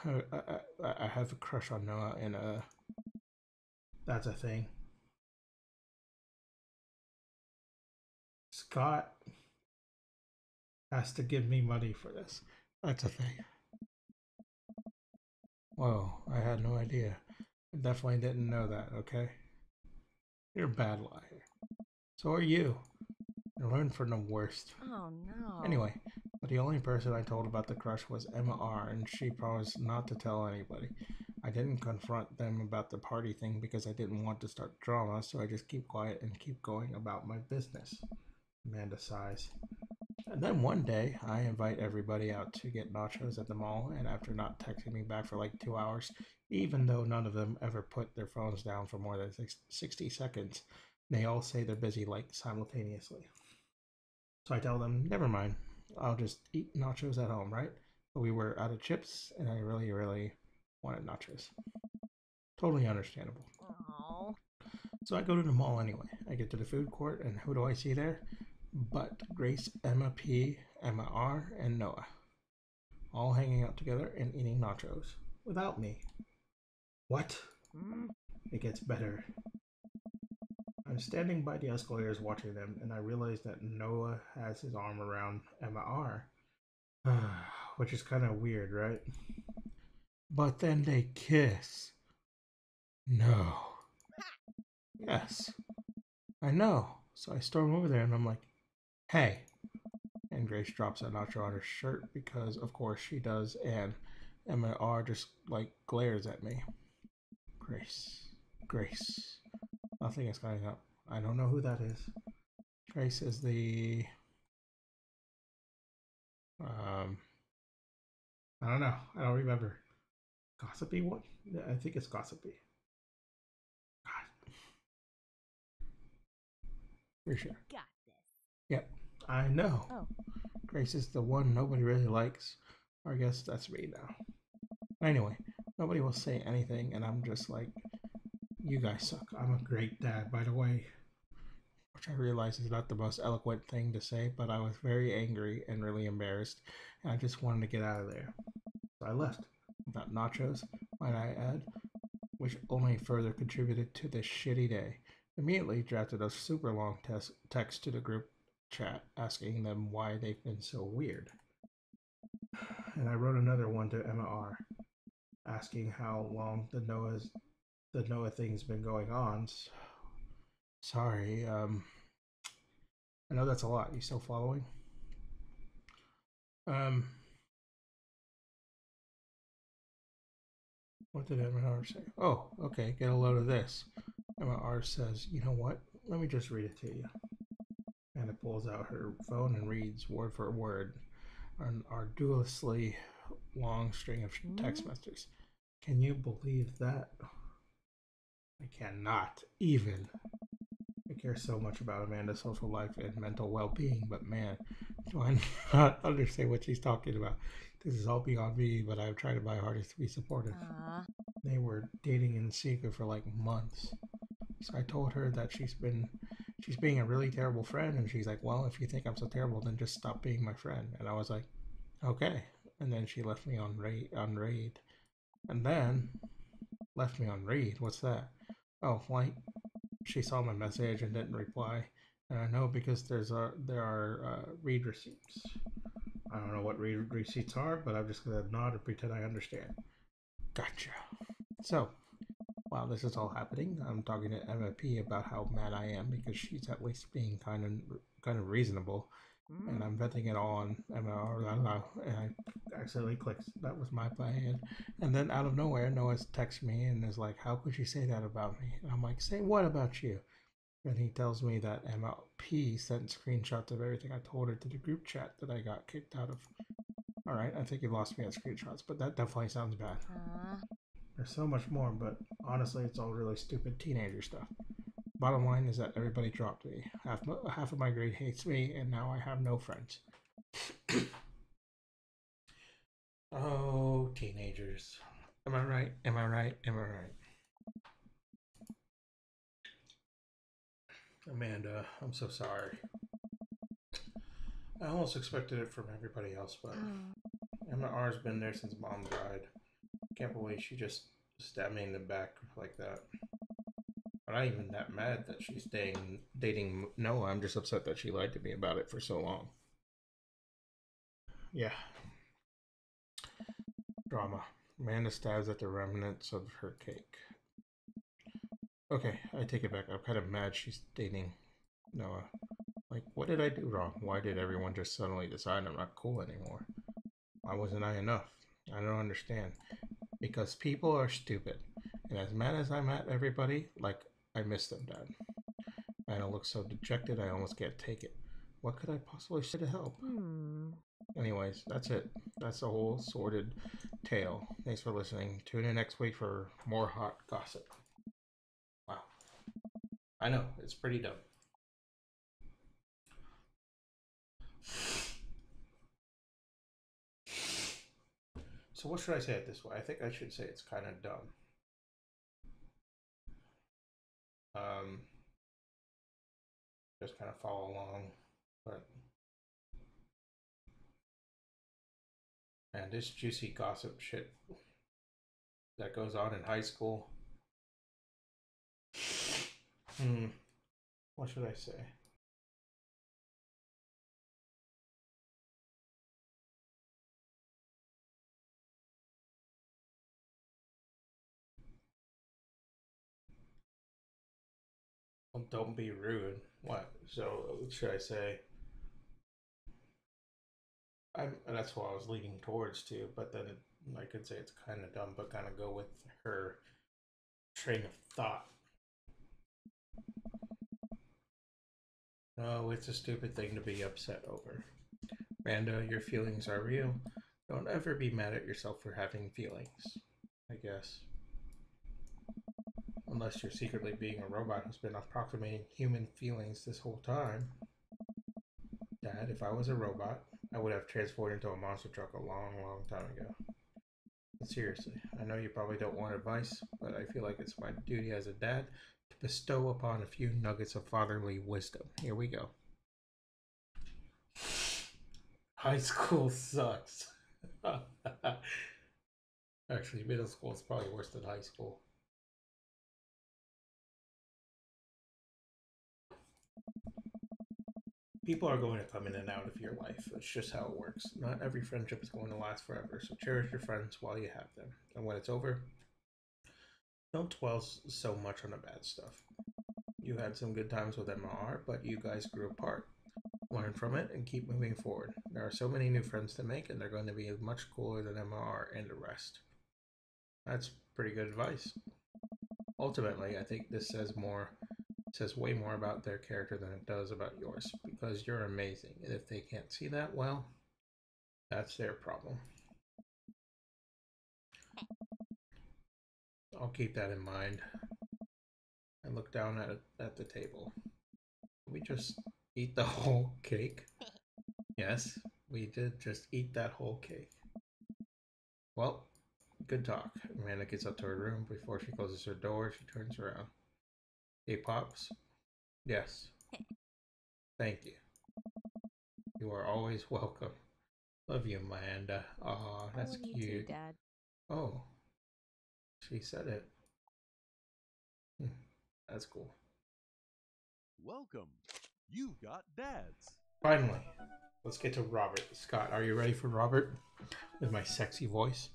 I have a crush on Noah, and that's a thing. Scott has to give me money for this. That's a thing. Whoa, I had no idea. I definitely didn't know that, okay? You're a bad liar. So are you. You learn from the worst. Oh no. Anyway, but the only person I told about the crush was Emma R, and she promised not to tell anybody. I didn't confront them about the party thing because I didn't want to start drama, so I just keep quiet and keep going about my business. Amanda sighs. And then one day, I invite everybody out to get nachos at the mall, and after not texting me back for like 2 hours, even though none of them ever put their phones down for more than 60 seconds, they all say they're busy like simultaneously. So I tell them, never mind, I'll just eat nachos at home, right? But we were out of chips, and I really, really wanted nachos. Totally understandable. Oh. So I go to the mall anyway. I get to the food court, and who do I see there? But Grace, Emma P, Emma R, and Noah. All hanging out together and eating nachos. Without me. What? It gets better. I'm standing by the escalators watching them, and I realize that Noah has his arm around Emma R. Which is kind of weird, right? But then they kiss. No. Yes. I know. So I storm over there and I'm like, hey. And Grace drops a nacho on her shirt because, of course, she does. And Emma R just, like, glares at me. Grace. Grace. Nothing is coming up. I don't know who that is. Grace is the... I don't know. I don't remember. Gossipy one? Yeah, I think it's Gossipy. God. Pretty sure. Got this. Yep. I know. Oh. Grace is the one nobody really likes. Or I guess that's me now. Anyway, nobody will say anything, and I'm just like, you guys suck. I'm a great dad, by the way. Which I realize is not the most eloquent thing to say, but I was very angry and really embarrassed, and I just wanted to get out of there. So I left. without nachos, might I add, which only further contributed to this shitty day. Immediately drafted a super long text to the group chat asking them why they've been so weird. And I wrote another one to Emma R. asking how long the Noah thing's been going on. Sorry, I know that's a lot. You still following? What did Emma R say? Oh, okay, get a load of this. Emma R says, you know what? Let me just read it to you. And it pulls out her phone and reads word for word an arduously long string of text messages. Can you believe that? I cannot even. I care so much about Amanda's social life and mental well-being, but man, do I not understand what she's talking about. This is all beyond me, but I've tried my hardest to be supportive. They were dating in secret for like months. So I told her that she's being a really terrible friend, and she's like, well, if you think I'm so terrible, then just stop being my friend. And I was like, okay. And then she left me on raid. And then left me on read. What's that? Oh, like she saw my message and didn't reply. And I know because there are read receipts. I don't know what read receipts are, but I'm just gonna nod and pretend I understand. Gotcha. So, while this is all happening, I'm talking to Emma P about how mad I am because she's at least being kind of reasonable, and I'm venting it all on Emma. And I accidentally clicked. That was my plan. And then out of nowhere, Noah texts me and is like, "How could you say that about me?" And I'm like, "Say what about you?" And he tells me that Emma P sent screenshots of everything I told her to the group chat that I got kicked out of. All right, I think you lost me at screenshots, but that definitely sounds bad. There's so much more, but honestly, it's all really stupid teenager stuff. Bottom line is that everybody dropped me. Half of my grade hates me, and now I have no friends. Oh, teenagers. Am I right? Am I right? Am I right? Amanda, I'm so sorry. I almost expected it from everybody else, but Emma R's been there since Mom died. Can't believe she just stabbed me in the back like that. I'm not even that mad that she's dating Noah. I'm just upset that she lied to me about it for so long. Yeah. Drama. Amanda stabs at the remnants of her cake. Okay, I take it back. I'm kind of mad she's dating Noah. Like, what did I do wrong? Why did everyone just suddenly decide I'm not cool anymore? Why wasn't I enough? I don't understand. Because people are stupid. And as mad as I'm at everybody, like, I miss them, Dad. Anna looks so dejected I almost can't take it. What could I possibly say to help? Anyways, that's it. That's the whole sordid tale. Thanks for listening. Tune in next week for more hot gossip. Wow. I know, it's pretty dumb. So what should I say it this way? I think I should say it's kind of dumb. Just kind of follow along, but man, this juicy gossip shit that goes on in high school. What should I say? Well, don't be rude. What? So should I say? That's what I was leaning towards too, but then I could say it's kind of dumb, but kind of go with her train of thought. Oh, it's a stupid thing to be upset over. Amanda, your feelings are real. Don't ever be mad at yourself for having feelings, I guess. Unless you're secretly being a robot who's been approximating human feelings this whole time. Dad, if I was a robot, I would have transformed into a monster truck a long, long time ago. But seriously, I know you probably don't want advice, but I feel like it's my duty as a dad to bestow upon a few nuggets of fatherly wisdom. Here we go. High school sucks. Actually, middle school is probably worse than high school. People are going to come in and out of your life. It's just how it works. Not every friendship is going to last forever, so cherish your friends while you have them. And when it's over, don't dwell so much on the bad stuff. You had some good times with MR, but you guys grew apart. Learn from it and keep moving forward. There are so many new friends to make, and they're going to be much cooler than MR and the rest. That's pretty good advice. Ultimately, I think this says way more about their character than it does about yours, because you're amazing, and if they can't see that, well, that's their problem. I'll keep that in mind. I look down at the table. We just eat the whole cake? Yes, we did just eat that whole cake. Well, good talk. Amanda gets up to her room. Before she closes her door, she turns around. Hey, Pops? Yes. Thank you. You are always welcome. Love you, Amanda. Aw, that's cute. You too, Dad. Oh, she said it. That's cool. Welcome. You've got dads. Finally, let's get to Robert. Scott, are you ready for Robert? With my sexy voice.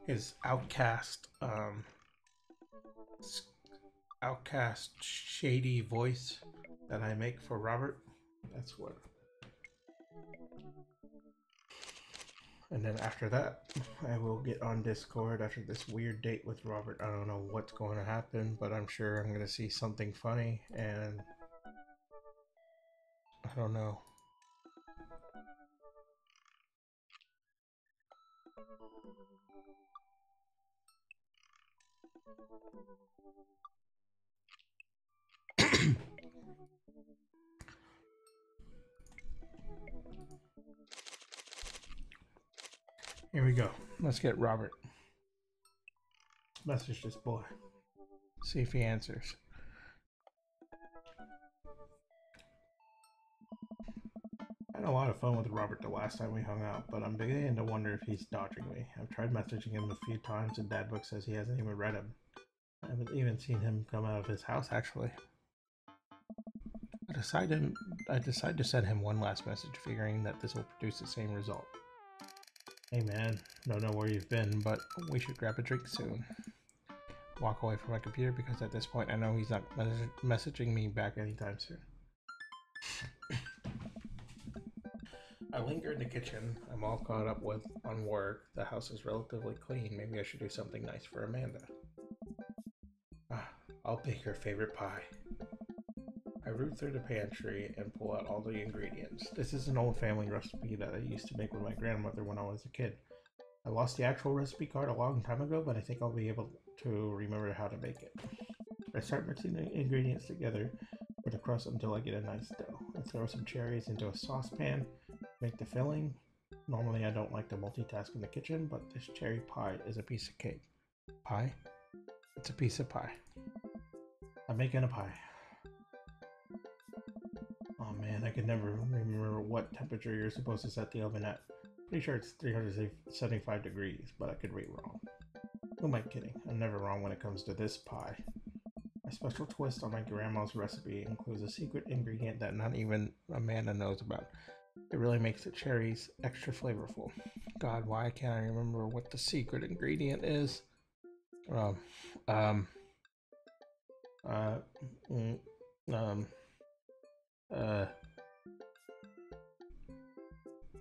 his outcast shady voice that I make for Robert. That's what. And then after that, I will get on Discord after this weird date with Robert. I don't know what's going to happen, but I'm sure I'm going to see something funny, and I don't know. Here we go. Let's get Robert. Message this boy. See if he answers. I had a lot of fun with Robert the last time we hung out, but I'm beginning to wonder if he's dodging me. I've tried messaging him a few times, and Dadbook says he hasn't even read him. I haven't even seen him come out of his house, actually. I decide to send him one last message, figuring that this will produce the same result. Hey man, don't know where you've been, but we should grab a drink soon. Walk away from my computer because at this point I know he's not messaging me back anytime soon. I linger in the kitchen. I'm all caught up on work. The house is relatively clean. Maybe I should do something nice for Amanda. I'll bake her favorite pie. I root through the pantry and pull out all the ingredients. This is an old family recipe that I used to make with my grandmother when I was a kid. I lost the actual recipe card a long time ago, but I think I'll be able to remember how to make it. I start mixing the ingredients together with the crust until I get a nice dough. I throw some cherries into a saucepan, make the filling. Normally I don't like to multitask in the kitchen, but this cherry pie is a piece of cake. Pie? It's a piece of pie. I'm making a pie. Oh man, I can never remember what temperature you're supposed to set the oven at. Pretty sure it's 375 degrees, but I could be wrong. Who am I kidding? I'm never wrong when it comes to this pie. My special twist on my grandma's recipe includes a secret ingredient that not even Amanda knows about. It really makes the cherries extra flavorful. God, why can't I remember what the secret ingredient is?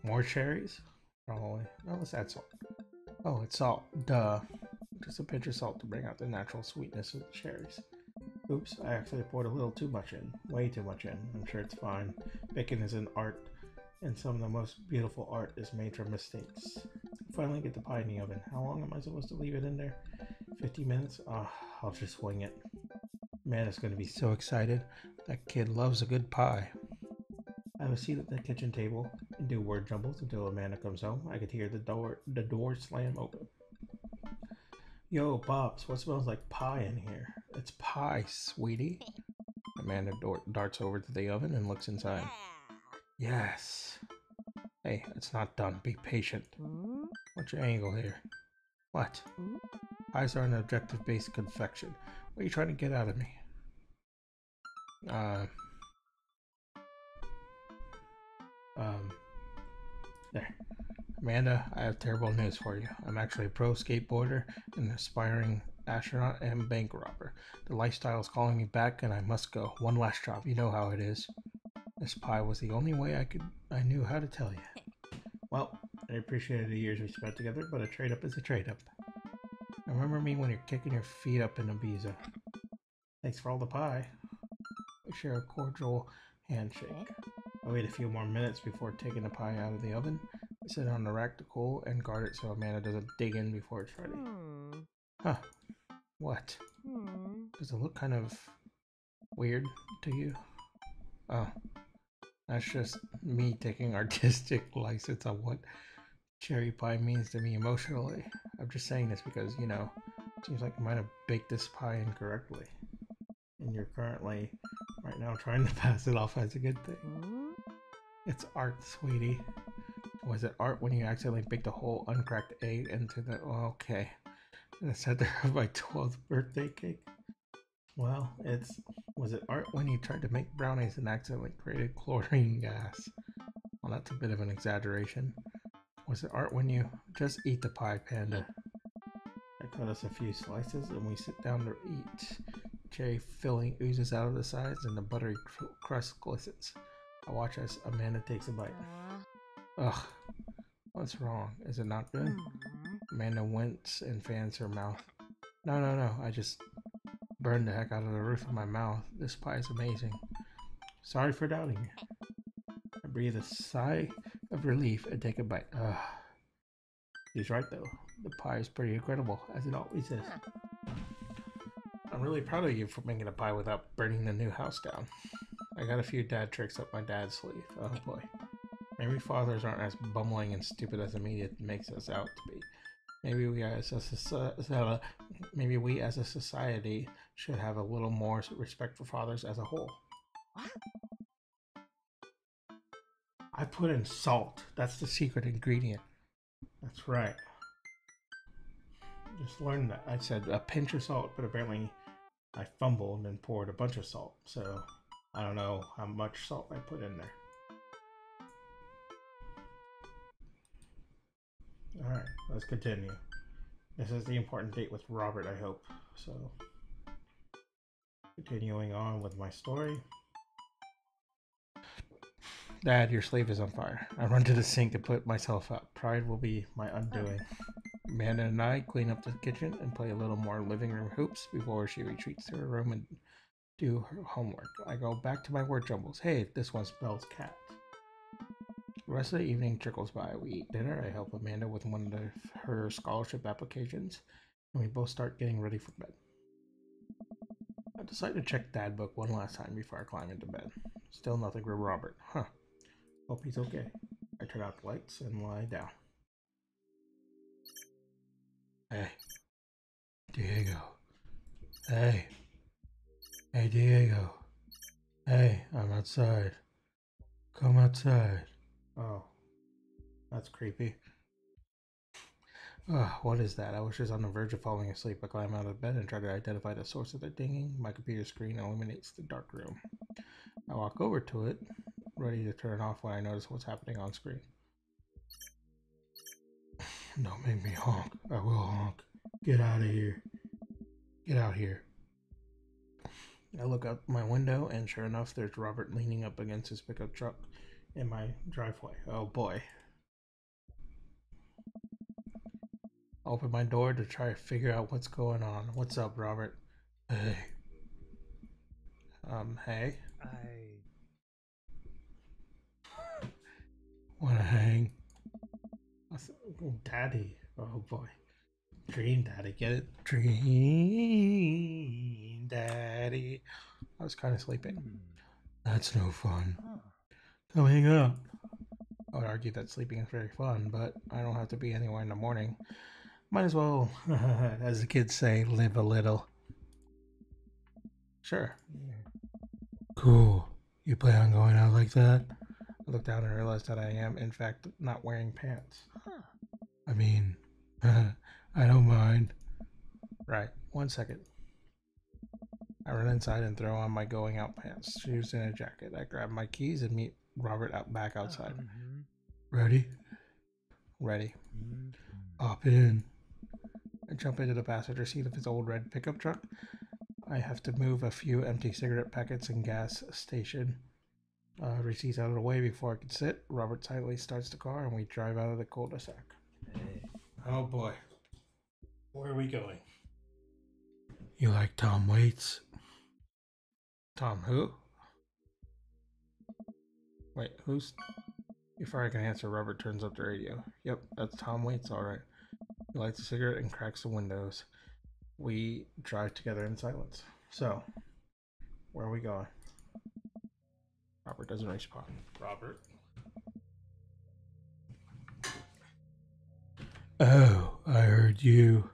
More cherries? Probably. No, let's add salt. Oh, it's salt. Duh. Just a pinch of salt to bring out the natural sweetness of the cherries. Oops, I actually poured a little too much in. Way too much in. I'm sure it's fine. Baking is an art, and some of the most beautiful art is made from mistakes. Finally get the pie in the oven. How long am I supposed to leave it in there? 50 minutes? I'll just wing it. Man is going to be so excited. That kid loves a good pie. I have a seat at the kitchen table and do word jumbles until Amanda comes home. I could hear the door slam open. Yo, Pops, what smells like pie in here? It's pie, sweetie. Amanda darts over to the oven and looks inside. Yes. Hey, it's not done. Be patient. What's your angle here? What? Pies are an objective-based confection. What are you trying to get out of me? There. Amanda, I have terrible news for you. I'm actually a pro skateboarder, an aspiring astronaut, and bank robber. The lifestyle is calling me back, and I must go. One last job. You know how it is. This pie was the only way I knew how to tell you. Well, I appreciated the years we spent together, but a trade-up is a trade-up. Remember me when you're kicking your feet up in Ibiza. Thanks for all the pie. We share a cordial handshake. I wait a few more minutes before taking the pie out of the oven. I sit it on the rack to cool and guard it so Amanda doesn't dig in before it's ready. Huh. What? Does it look kind of weird to you? Oh. That's just me taking artistic license on what cherry pie means to me emotionally. I'm just saying this because, you know, it seems like you might have baked this pie incorrectly. And you're currently, right now, trying to pass it off as a good thing. It's art, sweetie. Was it art when you accidentally baked a whole uncracked egg into the... Oh, okay. In the center of my 12th birthday cake? Well, was it art when you tried to make brownies and accidentally created chlorine gas? Well, that's a bit of an exaggeration. Was it art when you just eat the pie, Panda? I cut us a few slices and we sit down to eat. Cherry filling oozes out of the sides and the buttery crust glistens. I watch as Amanda takes a bite. Ugh, what's wrong? Is it not good? Amanda winks and fans her mouth. No, I just burned the heck out of the roof of my mouth. This pie is amazing. Sorry for doubting you. I breathe a sigh of relief and take a bite. Ugh. He's right though. The pie is pretty incredible, as it always is. I'm really proud of you for making a pie without burning the new house down. I got a few dad tricks up my dad's sleeve. Oh boy. Maybe fathers aren't as bumbling and stupid as the media makes us out to be. Maybe we as a society should have a little more respect for fathers as a whole. What? I put in salt. That's the secret ingredient. That's right. Just learned that. I said a pinch of salt, but apparently I fumbled and poured a bunch of salt. So I don't know how much salt I put in there. Alright, let's continue. This is the important date with Robert, I hope. So, continuing on with my story. Dad, your sleeve is on fire. I run to the sink and put myself out. Pride will be my undoing. Amanda and I clean up the kitchen and play a little more living room hoops before she retreats to her room and do her homework. I go back to my word jumbles. Hey, this one spells cat. The rest of the evening trickles by. We eat dinner. I help Amanda with one of her scholarship applications, and we both start getting ready for bed. I decide to check Dad book one last time before I climb into bed. Still nothing from Robert. Huh. Hope he's okay. I turn out the lights and lie down. Hey. Diego. Hey. Hey, Diego. Hey, I'm outside. Come outside. Oh. That's creepy. What is that? I was just on the verge of falling asleep. I climb out of bed and try to identify the source of the dinging. My computer screen illuminates the dark room. I walk over to it, ready to turn it off when I notice what's happening on screen. Don't make me honk. I will honk. Get out of here. Get out here. I look out my window, and sure enough, there's Robert leaning up against his pickup truck in my driveway. Oh boy. I open my door to try to figure out what's going on. What's up, Robert? Hey. Hey? Wanna hang? Daddy. Oh boy. Dream Daddy. Get it? Dream Daddy. I was kind of sleeping. That's no fun. Coming up. I would argue that sleeping is very fun, but I don't have to be anywhere in the morning. Might as well, as the kids say, live a little. Sure. Cool. You plan on going out like that? I look down and realize that I am, in fact, not wearing pants. Huh. I mean, I don't mind. Right, 1 second. I run inside and throw on my going out pants, shoes, and a jacket. I grab my keys and meet Robert back outside. Ready? Ready. Hop in. I jump into the passenger seat of his old red pickup truck. I have to move a few empty cigarette packets and gas station receipts out of the way before I can sit. Robert silently starts the car and we drive out of the cul-de-sac. Hey. Oh boy. Where are we going? You like Tom Waits? Tom who? Wait, who's... Before I can answer, Robert turns up the radio. Yep, that's Tom Waits, alright. He lights a cigarette and cracks the windows. We drive together in silence. So, where are we going? Robert doesn't respond. Robert? Oh, I heard you.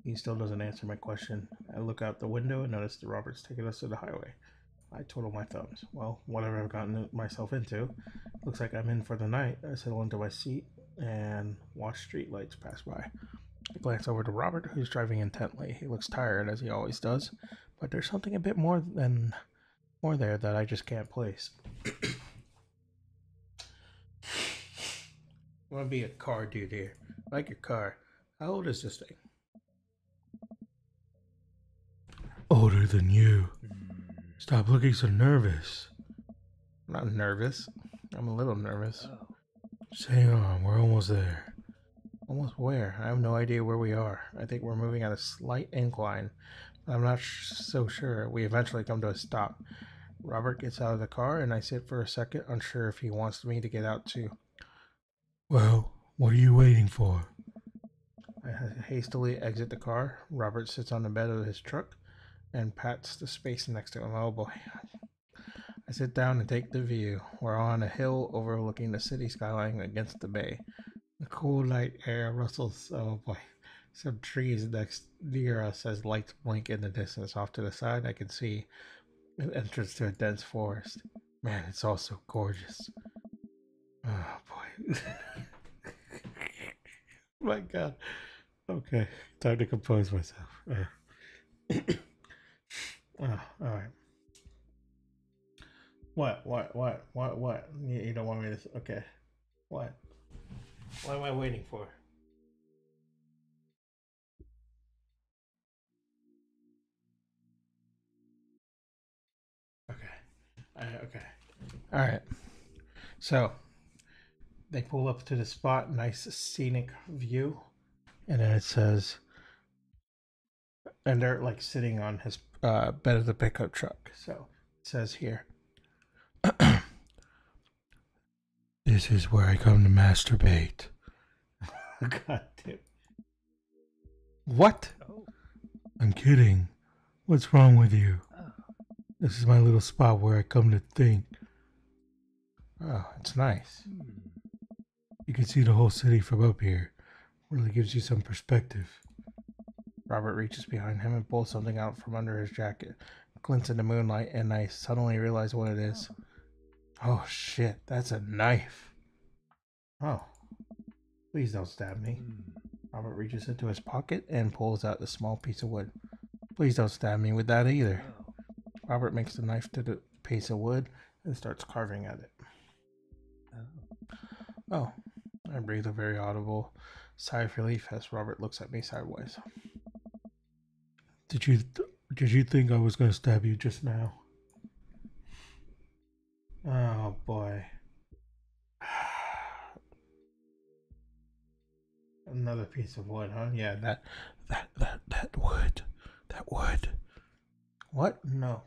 He still doesn't answer my question. I look out the window and notice that Robert's taking us to the highway. I twiddle my thumbs. Well, whatever I've gotten myself into. Looks like I'm in for the night. I settle into my seat and watch streetlights pass by. I glance over to Robert, who's driving intently. He looks tired, as he always does, but there's something a bit more there that I just can't place. I want to be a car dude here. I like your car. How old is this thing? Older than you. Stop looking so nervous. I'm not nervous. I'm a little nervous. Oh. Just hang on, we're almost there. Almost where? I have no idea where we are. I think we're moving at a slight incline. I'm not so sure. We eventually come to a stop. Robert gets out of the car and I sit for a second, unsure if he wants me to get out too. Well, what are you waiting for? I hastily exit the car. Robert sits on the bed of his truck and pats the space next to him. Oh boy. I sit down and take the view. We're on a hill overlooking the city skyline against the bay. The cool night air rustles. Oh boy. Some trees next near us as lights blink in the distance. Off to the side, I can see an entrance to a dense forest. Man, it's all so gorgeous. Oh boy. My God. Okay, time to compose myself. All right. What? You don't want me to... Okay. What? What am I waiting for? Okay. Okay. All right. So, they pull up to the spot, nice scenic view, and then it says... And they're like sitting on his bed of the pickup truck. So, it says here... This is where I come to masturbate. God damn. What? Oh. I'm kidding. What's wrong with you? Oh. This is my little spot where I come to think. Oh, it's nice. You can see the whole city from up here. Really gives you some perspective. Robert reaches behind him and pulls something out from under his jacket. It glints in the moonlight, and I suddenly realize what it is. Oh shit, that's a knife. Oh. Please don't stab me. Robert reaches into his pocket and pulls out a small piece of wood. Please don't stab me with that either. Oh. Robert makes the knife to the piece of wood and starts carving at it. Oh. I breathe a very audible sigh of relief as Robert looks at me sideways. Did you think I was going to stab you just now? Oh boy. Another piece of wood, huh? Yeah, that wood. That wood. What? No.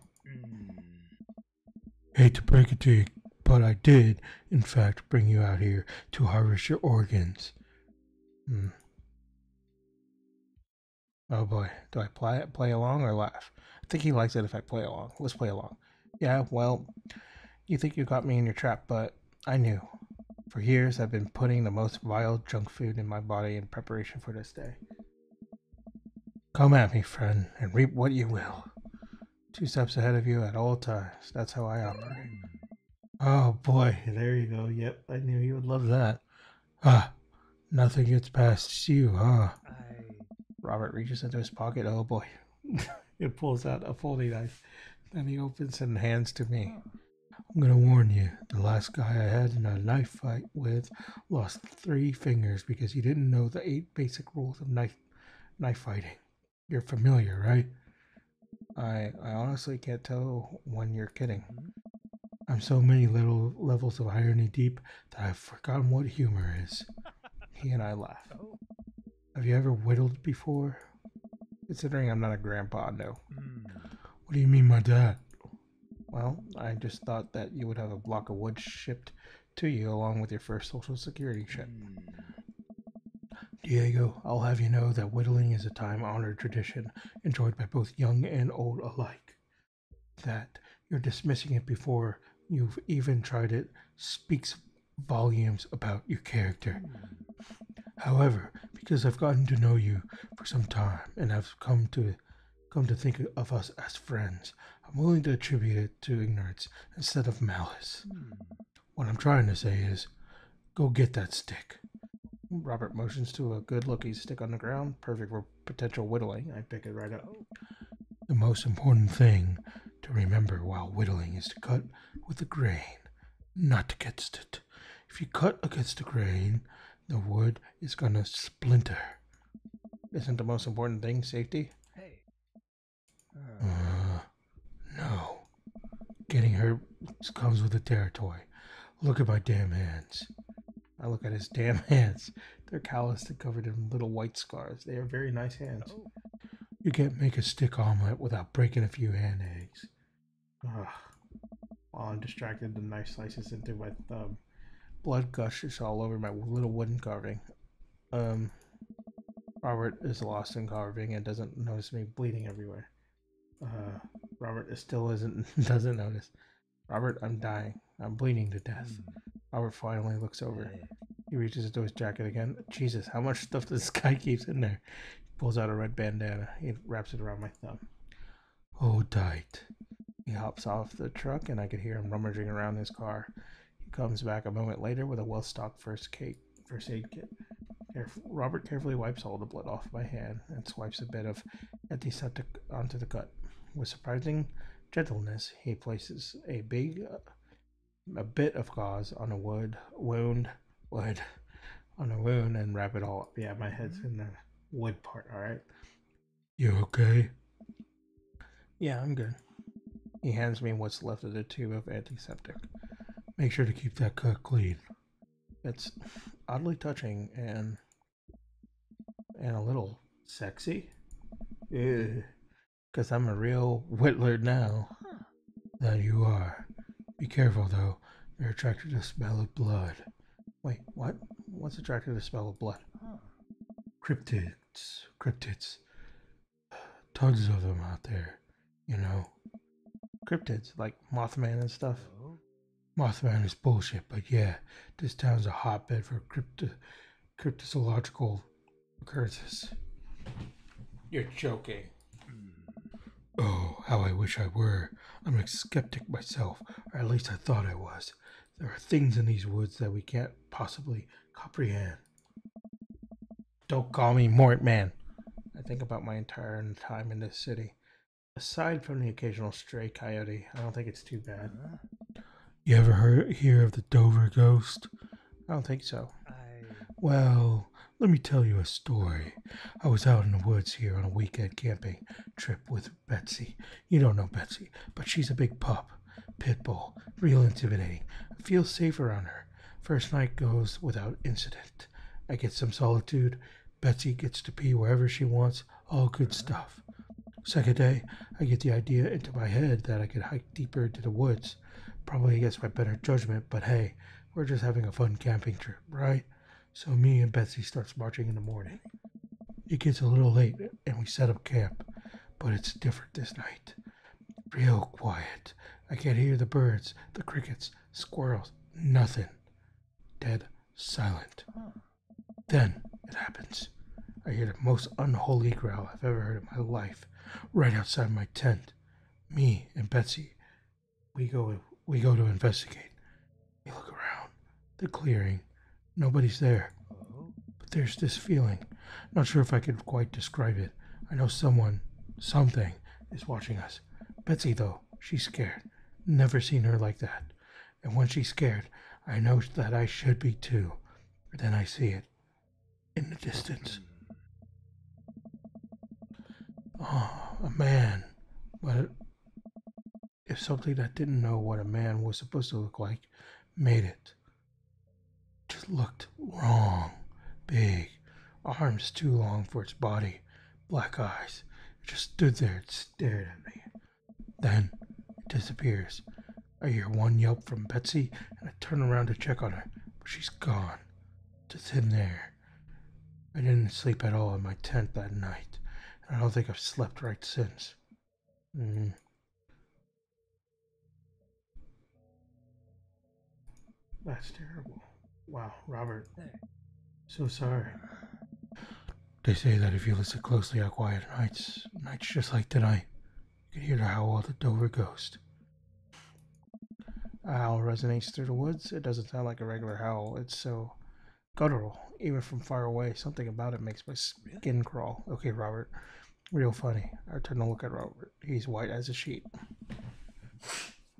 Hate to break it to you, but I did, in fact, bring you out here to harvest your organs. Oh boy. Do I play along or laugh? I think he likes it if I play along. Let's play along. Yeah, well, you think you got me in your trap, but I knew. For years, I've been putting the most vile junk food in my body in preparation for this day. Come at me, friend, and reap what you will. 2 steps ahead of you at all times. That's how I operate. Oh boy, there you go. Yep, I knew you would love that. Ah, nothing gets past you, huh? Robert reaches into his pocket. Oh boy. It pulls out a folding knife. Then he opens and hands to me. I'm gonna warn you, the last guy I had in a knife fight with lost 3 fingers because he didn't know the 8 basic rules of knife fighting. You're familiar, right? I honestly can't tell when you're kidding. I'm so many little levels of irony deep that I've forgotten what humor is. He and I laugh. Have you ever whittled before? Considering I'm not a grandpa, no. What do you mean by that? Well, I just thought that you would have a block of wood shipped to you along with your first social security check. Diego, I'll have you know that whittling is a time-honored tradition enjoyed by both young and old alike. That you're dismissing it before you've even tried it speaks volumes about your character. However, because I've gotten to know you for some time and have come to think of us as friends, I'm willing to attribute it to ignorance instead of malice. What I'm trying to say is, go get that stick. Robert motions to a good-looking stick on the ground, perfect for potential whittling. I pick it right up. The most important thing to remember while whittling is to cut with the grain, not against it. If you cut against the grain, the wood is gonna splinter. Isn't the most important thing safety? No. Getting hurt comes with the territory. Look at my damn hands. I look at his damn hands. They're calloused and covered in little white scars. They are very nice hands. You can't make a stick omelet without breaking a few hand eggs. Ugh. While I'm distracted, the knife slices into my thumb. Blood gushes all over my little wooden carving. Robert is lost in carving and doesn't notice me bleeding everywhere. Robert still doesn't notice. Robert, I'm dying. I'm bleeding to death. Robert finally looks over. He reaches into his jacket again. Jesus, how much stuff this guy keeps in there? He pulls out a red bandana. He wraps it around my thumb. Hold tight. He hops off the truck, and I could hear him rummaging around his car. He comes back a moment later with a well-stocked first aid kit. Robert carefully wipes all the blood off my hand and swipes a bit of antiseptic onto the cut. With surprising gentleness, he places a bit of gauze on a wound, and wrap it all up. Yeah, my head's in the wood part. All right. You okay? Yeah, I'm good. He hands me what's left of the tube of antiseptic. Make sure to keep that cut clean. It's oddly touching and a little sexy. Because I'm a real whittler now. That you are. Be careful though. You're attracted to the smell of blood. Wait, what? What's attracted to the smell of blood? Cryptids. Tons of them out there, you know. Cryptids, like Mothman and stuff. Mothman is bullshit, but yeah, this town's a hotbed for cryptozoological occurrences. You're joking. Oh, how I wish I were. I'm a skeptic myself, or at least I thought I was. There are things in these woods that we can't possibly comprehend. Don't call me Mort Man. I think about my entire time in this city. Aside from the occasional stray coyote, I don't think it's too bad. You ever hear of the Dover ghost? I don't think so. Well, let me tell you a story. I was out in the woods here on a weekend camping trip with Betsy. You don't know Betsy, but she's a big pup. Pit bull. Real intimidating. I feel safe around her. First night goes without incident. I get some solitude. Betsy gets to pee wherever she wants. All good stuff. Second day, I get the idea into my head that I could hike deeper into the woods. Probably against my better judgment, but hey, we're just having a fun camping trip, right? So me and Betsy starts marching in the morning. It gets a little late and we set up camp, but it's different this night. Real quiet. I can't hear the birds, the crickets, squirrels, nothing. Dead silent. Then it happens. I hear the most unholy growl I've ever heard in my life, right outside my tent. Me and Betsy, we go to investigate. You look around. The clearing. Nobody's there. But there's this feeling. Not sure if I could quite describe it. I know something, is watching us. Betsy, though, she's scared. Never seen her like that. And when she's scared, I know that I should be too. But then I see it. In the distance. Oh, a man. But if something that didn't know what a man was supposed to look like made it. Just looked wrong. Big. Arms too long for its body. Black eyes. It just stood there and stared at me. Then it disappears. I hear one yelp from Betsy and I turn around to check on her, but she's gone. To thin air. I didn't sleep at all in my tent that night, and I don't think I've slept right since. That's terrible. Wow, Robert. So sorry. They say that if you listen closely how quiet nights just like tonight, you can hear the howl of the Dover ghost. A howl resonates through the woods. It doesn't sound like a regular howl. It's so guttural, even from far away. Something about it makes my skin crawl. Okay, Robert. Real funny. I turn to look at Robert. He's white as a sheet.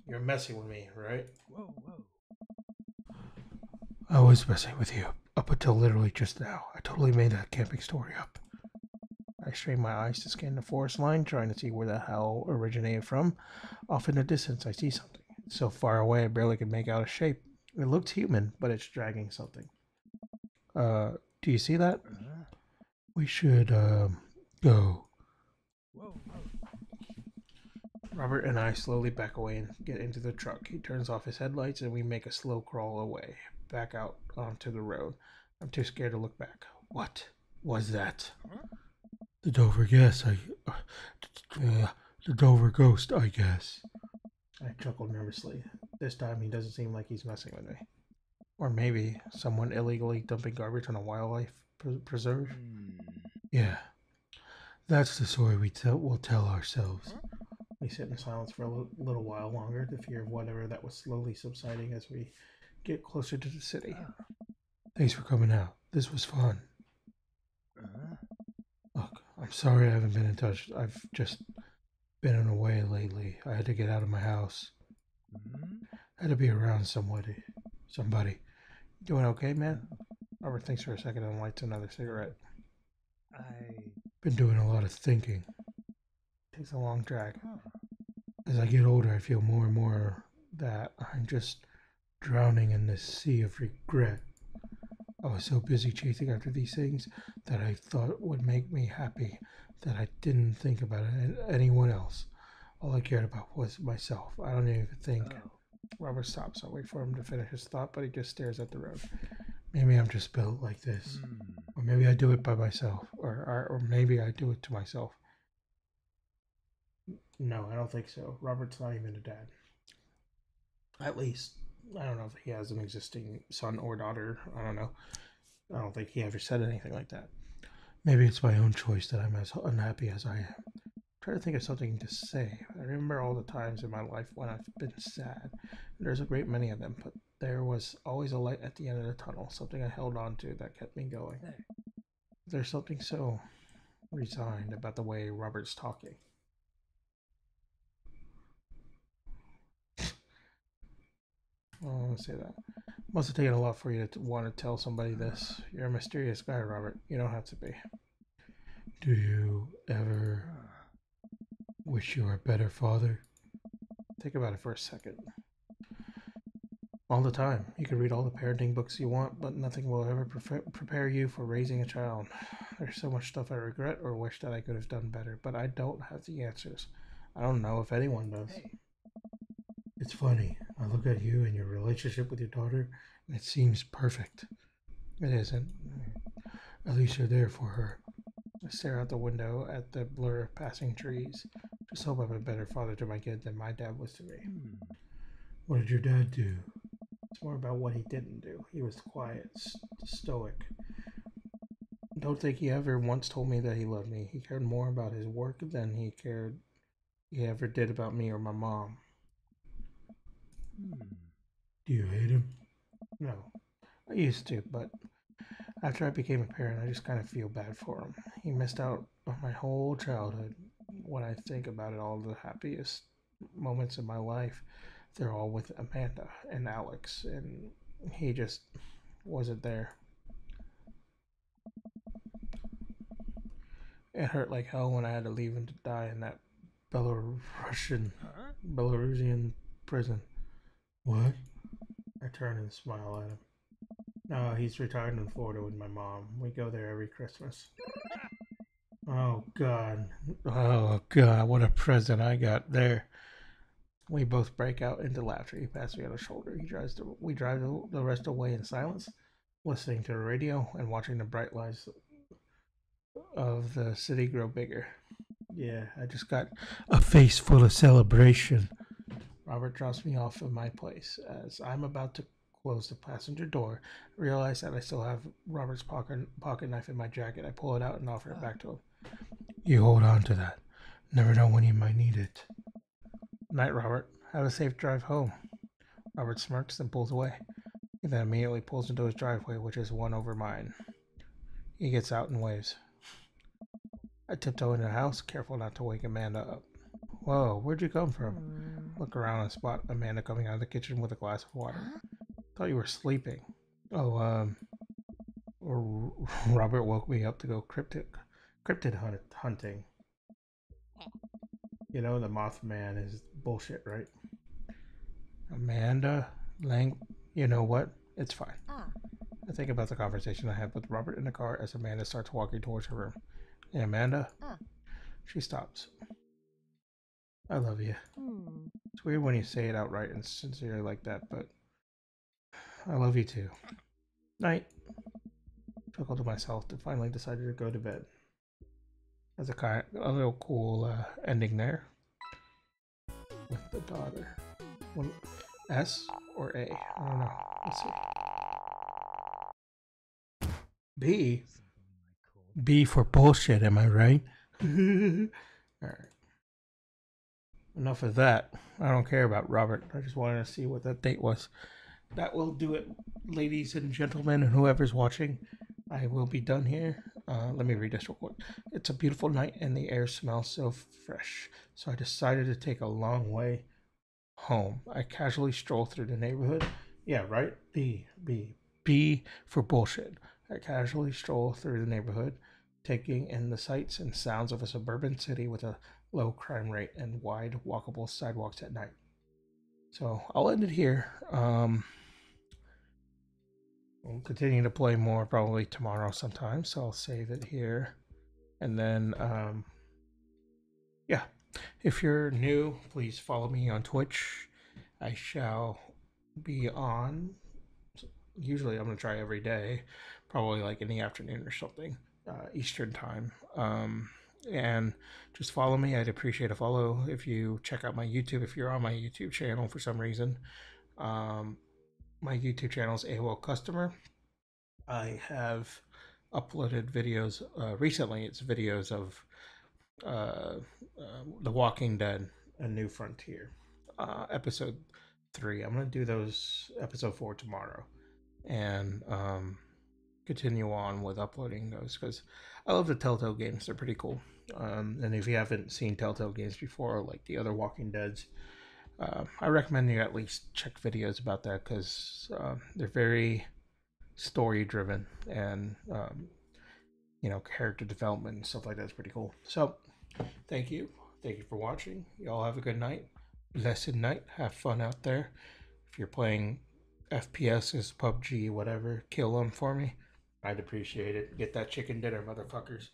You're messing with me, right? Whoa. I was messing with you. Up until literally just now. I totally made that camping story up. I strain my eyes to scan the forest line, trying to see where the howl originated from. Off in the distance, I see something. It's so far away, I barely can make out a shape. It looks human, but it's dragging something. Do you see that? We should, go. Whoa. Robert and I slowly back away and get into the truck. He turns off his headlights and we make a slow crawl away, back out onto the road. I'm too scared to look back. What was that? The Dover the Dover ghost, I guess. I chuckled nervously. This time he doesn't seem like he's messing with me. Or maybe someone illegally dumping garbage on a wildlife preserve. Yeah, that's the story we'll tell ourselves. We sit in silence for a little while longer, the fear of whatever that was slowly subsiding as we get closer to the city. Thanks for coming out. This was fun. Look, I'm sorry I haven't been in touch. I've just been away lately. I had to get out of my house. I had to be around somebody. Doing okay, man? Robert thinks for a second and lights another cigarette. Been doing a lot of thinking. Takes a long drag. As I get older, I feel more and more that I'm just drowning in this sea of regret. I was so busy chasing after these things that I thought would make me happy that I didn't think about anyone else. All I cared about was myself. I don't even think. Robert stops. I wait for him to finish his thought, but he just stares at the road. Maybe I'm just built like this. Or maybe I do it by myself. Or maybe I do it to myself. No, I don't think so. Robert's not even a dad. At least, I don't know if he has an existing son or daughter. I don't know. I don't think he ever said anything like that. Maybe it's my own choice that I'm as unhappy as I am. Try to think of something to say. I remember all the times in my life when I've been sad. There's a great many of them, but there was always a light at the end of the tunnel, something I held on to that kept me going. There's something so resigned about the way Robert's talking. Oh, I want to say that. Must have taken a lot for you to want to tell somebody this. You're a mysterious guy, Robert. You don't have to be. Do you ever wish you were a better father? Think about it for a second. All the time. You can read all the parenting books you want, but nothing will ever prepare you for raising a child. There's so much stuff I regret or wish that I could have done better, but I don't have the answers. I don't know if anyone does. It's funny. I look at you and your relationship with your daughter, and it seems perfect. It isn't. At least you're there for her. I stare out the window at the blur of passing trees. Just hope I'm a better father to my kid than my dad was to me. What did your dad do? It's more about what he didn't do. He was quiet, stoic. Don't think he ever once told me that he loved me. He cared more about his work than he ever did about me or my mom. Do you hate him? No. I used to, but after I became a parent, I just kind of feel bad for him. He missed out on my whole childhood. When I think about it, all the happiest moments in my life, they're all with Amanda and Alex, and he just wasn't there. It hurt like hell when I had to leave him to die in that Belarusian prison. What? I turn and smile at him. No, he's retired in Florida with my mom. We go there every Christmas. Oh God. Oh God, what a present I got there. We both break out into laughter. He pats me on the shoulder. We drive the rest away in silence, listening to the radio and watching the bright lights of the city grow bigger. Yeah, I just got a face full of celebration. Robert drops me off at my place. As I'm about to close the passenger door, I realize that I still have Robert's pocket knife in my jacket. I pull it out and offer it back to him. You hold on to that. Never know when you might need it. Night, Robert. Have a safe drive home. Robert smirks and pulls away. He then immediately pulls into his driveway, which is one over mine. He gets out and waves. I tiptoe into the house, careful not to wake Amanda up. Whoa, where'd you come from? Look around and spot Amanda coming out of the kitchen with a glass of water. Thought you were sleeping. Oh, Robert woke me up to go cryptid hunting. You know the Mothman is bullshit, right? Amanda, you know what? It's fine. I think about the conversation I had with Robert in the car as Amanda starts walking towards her room. Hey, Amanda? She stops. I love you. It's weird when you say it outright and sincerely like that, but I love you too. Night. Chuckled to myself and finally decided to go to bed. That's a little cool ending there. With the daughter. S or A? I don't know. Let's see. B? B for bullshit, am I right? Alright. Enough of that. I don't care about Robert. I just wanted to see what that date was. That will do it, ladies and gentlemen, and whoever's watching. I will be done here. Let me read this real quick. It's a beautiful night and the air smells so fresh. So I decided to take a long way home. I casually stroll through the neighborhood. Yeah, right? B for bullshit. I casually stroll through the neighborhood, taking in the sights and sounds of a suburban city with a low crime rate and wide walkable sidewalks at night. So I'll end it here. We'll continue to play more probably tomorrow sometime, so I'll save it here. And then, yeah, if you're new, please follow me on Twitch. I shall be on. Usually I'm going to try every day, probably like in the afternoon or something, Eastern time. And just follow me. I'd appreciate a follow. If you check out my YouTube, if you're on my YouTube channel for some reason, my YouTube channel is AOL Customer. I have uploaded videos recently. It's videos of The Walking Dead: A New Frontier, episode 3. I'm gonna do those episode 4 tomorrow, and continue on with uploading those because I love the Telltale games. They're pretty cool. And if you haven't seen Telltale games before, like the other Walking Deads, I recommend you at least check videos about that because they're very story driven and character development and stuff like that is pretty cool. So thank you for watching. Y'all have a good night, blessed night, have fun out there. If you're playing FPSs, PUBG, whatever, kill them for me. I'd appreciate it. Get that chicken dinner, motherfuckers.